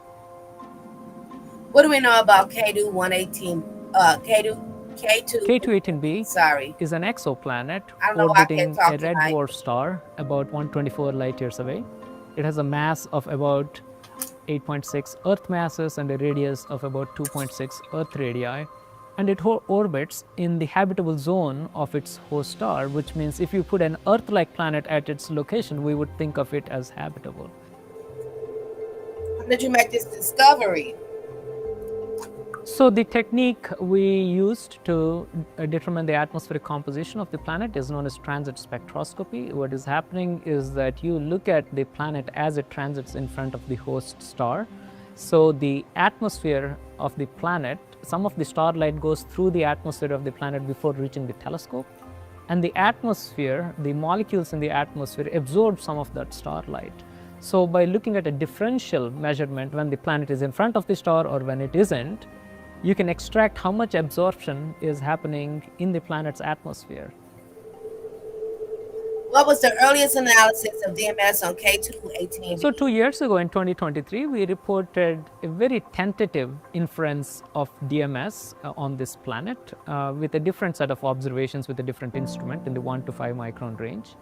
[SPEAKER 18] What do we know about K2 118?
[SPEAKER 10] K218b
[SPEAKER 18] sorry,
[SPEAKER 10] is an exoplanet
[SPEAKER 18] I don't know why I
[SPEAKER 10] orbiting
[SPEAKER 18] can't talk
[SPEAKER 10] a red
[SPEAKER 18] tonight.
[SPEAKER 10] dwarf star about 124 light years away. It has a mass of about 8.6 Earth masses and a radius of about 2.6 Earth radii, and it orbits in the habitable zone of its host star, which means if you put an Earth-like planet at its location, we would think of it as habitable.
[SPEAKER 18] How did you make this discovery?
[SPEAKER 10] So the technique we used to determine the atmospheric composition of the planet is known as transit spectroscopy. What is happening is that you look at the planet as it transits in front of the host star. So the atmosphere of the planet, some of the starlight goes through the atmosphere of the planet before reaching the telescope. And the atmosphere, the molecules in the atmosphere absorb some of that starlight. So by looking at a differential measurement when the planet is in front of the star or when it isn't, you can extract how much absorption is happening in the planet's atmosphere.
[SPEAKER 18] What was the earliest analysis of DMS on K218b?
[SPEAKER 10] So 2 years ago in 2023, we reported a very tentative inference of DMS on this planet with a different set of observations with a different instrument in the 1 to 5 micron range.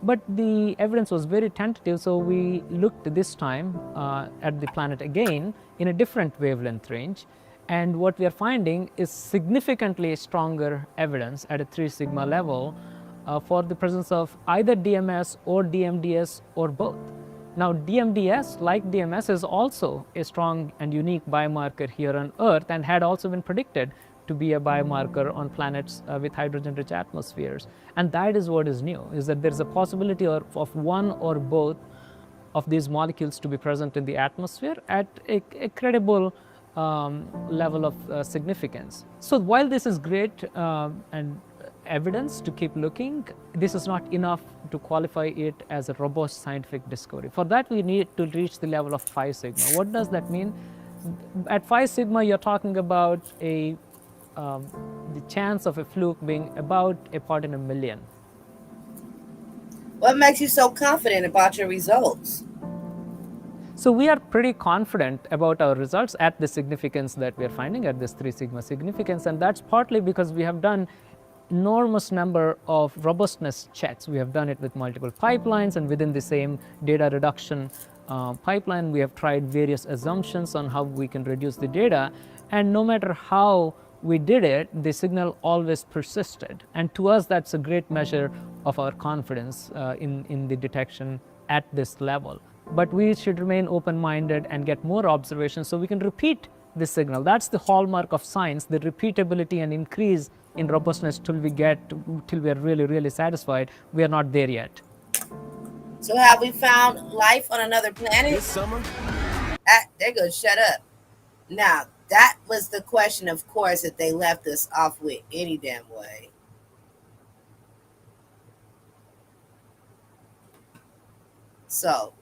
[SPEAKER 10] But the evidence was very tentative, so we looked this time at the planet again in a different wavelength range. And what we are finding is significantly stronger evidence at a 3 sigma level for the presence of either DMS or DMDS or both. Now, DMDS, like DMS, is also a strong and unique biomarker here on Earth and had also been predicted to be a biomarker on planets with hydrogen-rich atmospheres. And that is what is new, is that there is a possibility of one or both of these molecules to be present in the atmosphere at a credible level of significance. So while this is great and evidence to keep looking, this is not enough to qualify it as a robust scientific discovery. For that, we need to reach the level of 5 sigma. What does that mean? At 5 sigma, you're talking about the chance of a fluke being about a part in a million.
[SPEAKER 18] What makes you so confident about your results?
[SPEAKER 10] So we are pretty confident about our results at the significance that we are finding at this 3 sigma significance, and that's partly because we have done enormous number of robustness checks. We have done it with multiple pipelines, and within the same data reduction pipeline, we have tried various assumptions on how we can reduce the data, and no matter how we did it, the signal always persisted. And to us, that's a great measure of our confidence in the detection at this level. But we should remain open-minded and get more observations so we can repeat this signal. That's the hallmark of science, the repeatability and increase in robustness till we are really, really satisfied. We are not there yet.
[SPEAKER 18] So have we found life on another planet?
[SPEAKER 11] This summer?
[SPEAKER 18] They're gonna shut up. Now, that was the question, of course, that they left us off with any damn way. So,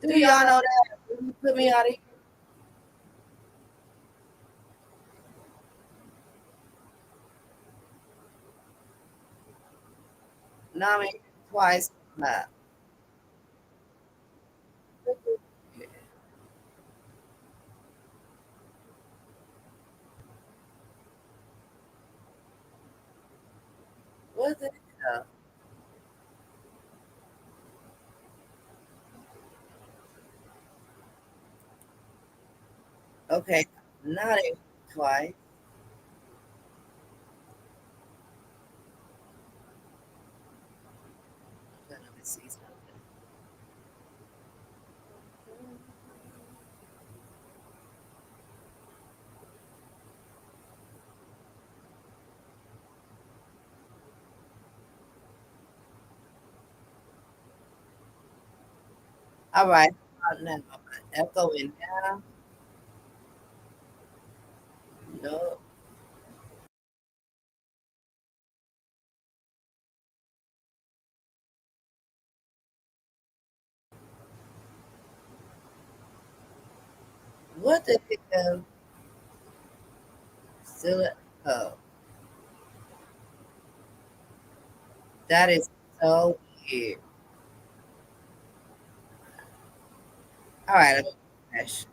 [SPEAKER 18] do y'all know that? Put me out of here. Nominated twice. What the hell? Okay, nominated twice. Let me see something. All right. Now, echo in now. No. What the hell? Still echo. That is so weird. All right, let me refresh.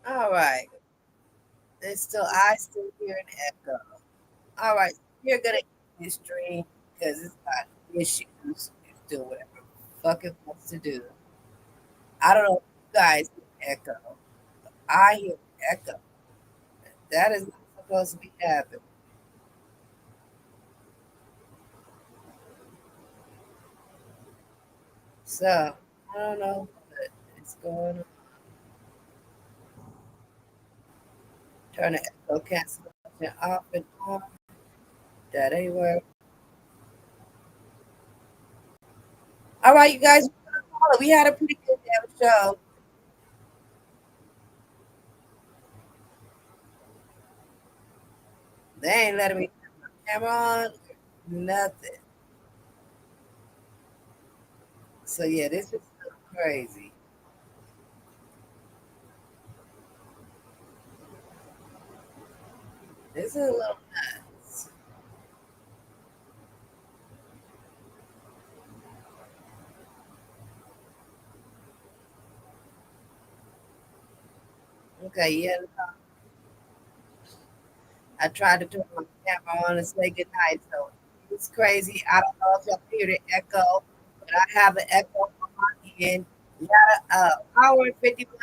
[SPEAKER 18] All right. I still hear an echo. All right. You're gonna end this stream because it's got issues. It's doing whatever the fuck it wants to do. I don't know if you guys hear echo. I hear echo. That is not supposed to be happening. So I don't know what is going on. Turn the echo cancellation off and on. That ain't work. All right, you guys, we're gonna call it. We had a pretty good damn show. They ain't letting me turn my camera on. Nothing. So yeah, this is crazy. This is a little nuts. Okay, yeah. I tried to turn my camera on and say goodnight. So it's crazy. I don't know if y'all hear the echo, but I have an echo on my end. We got an hour and 51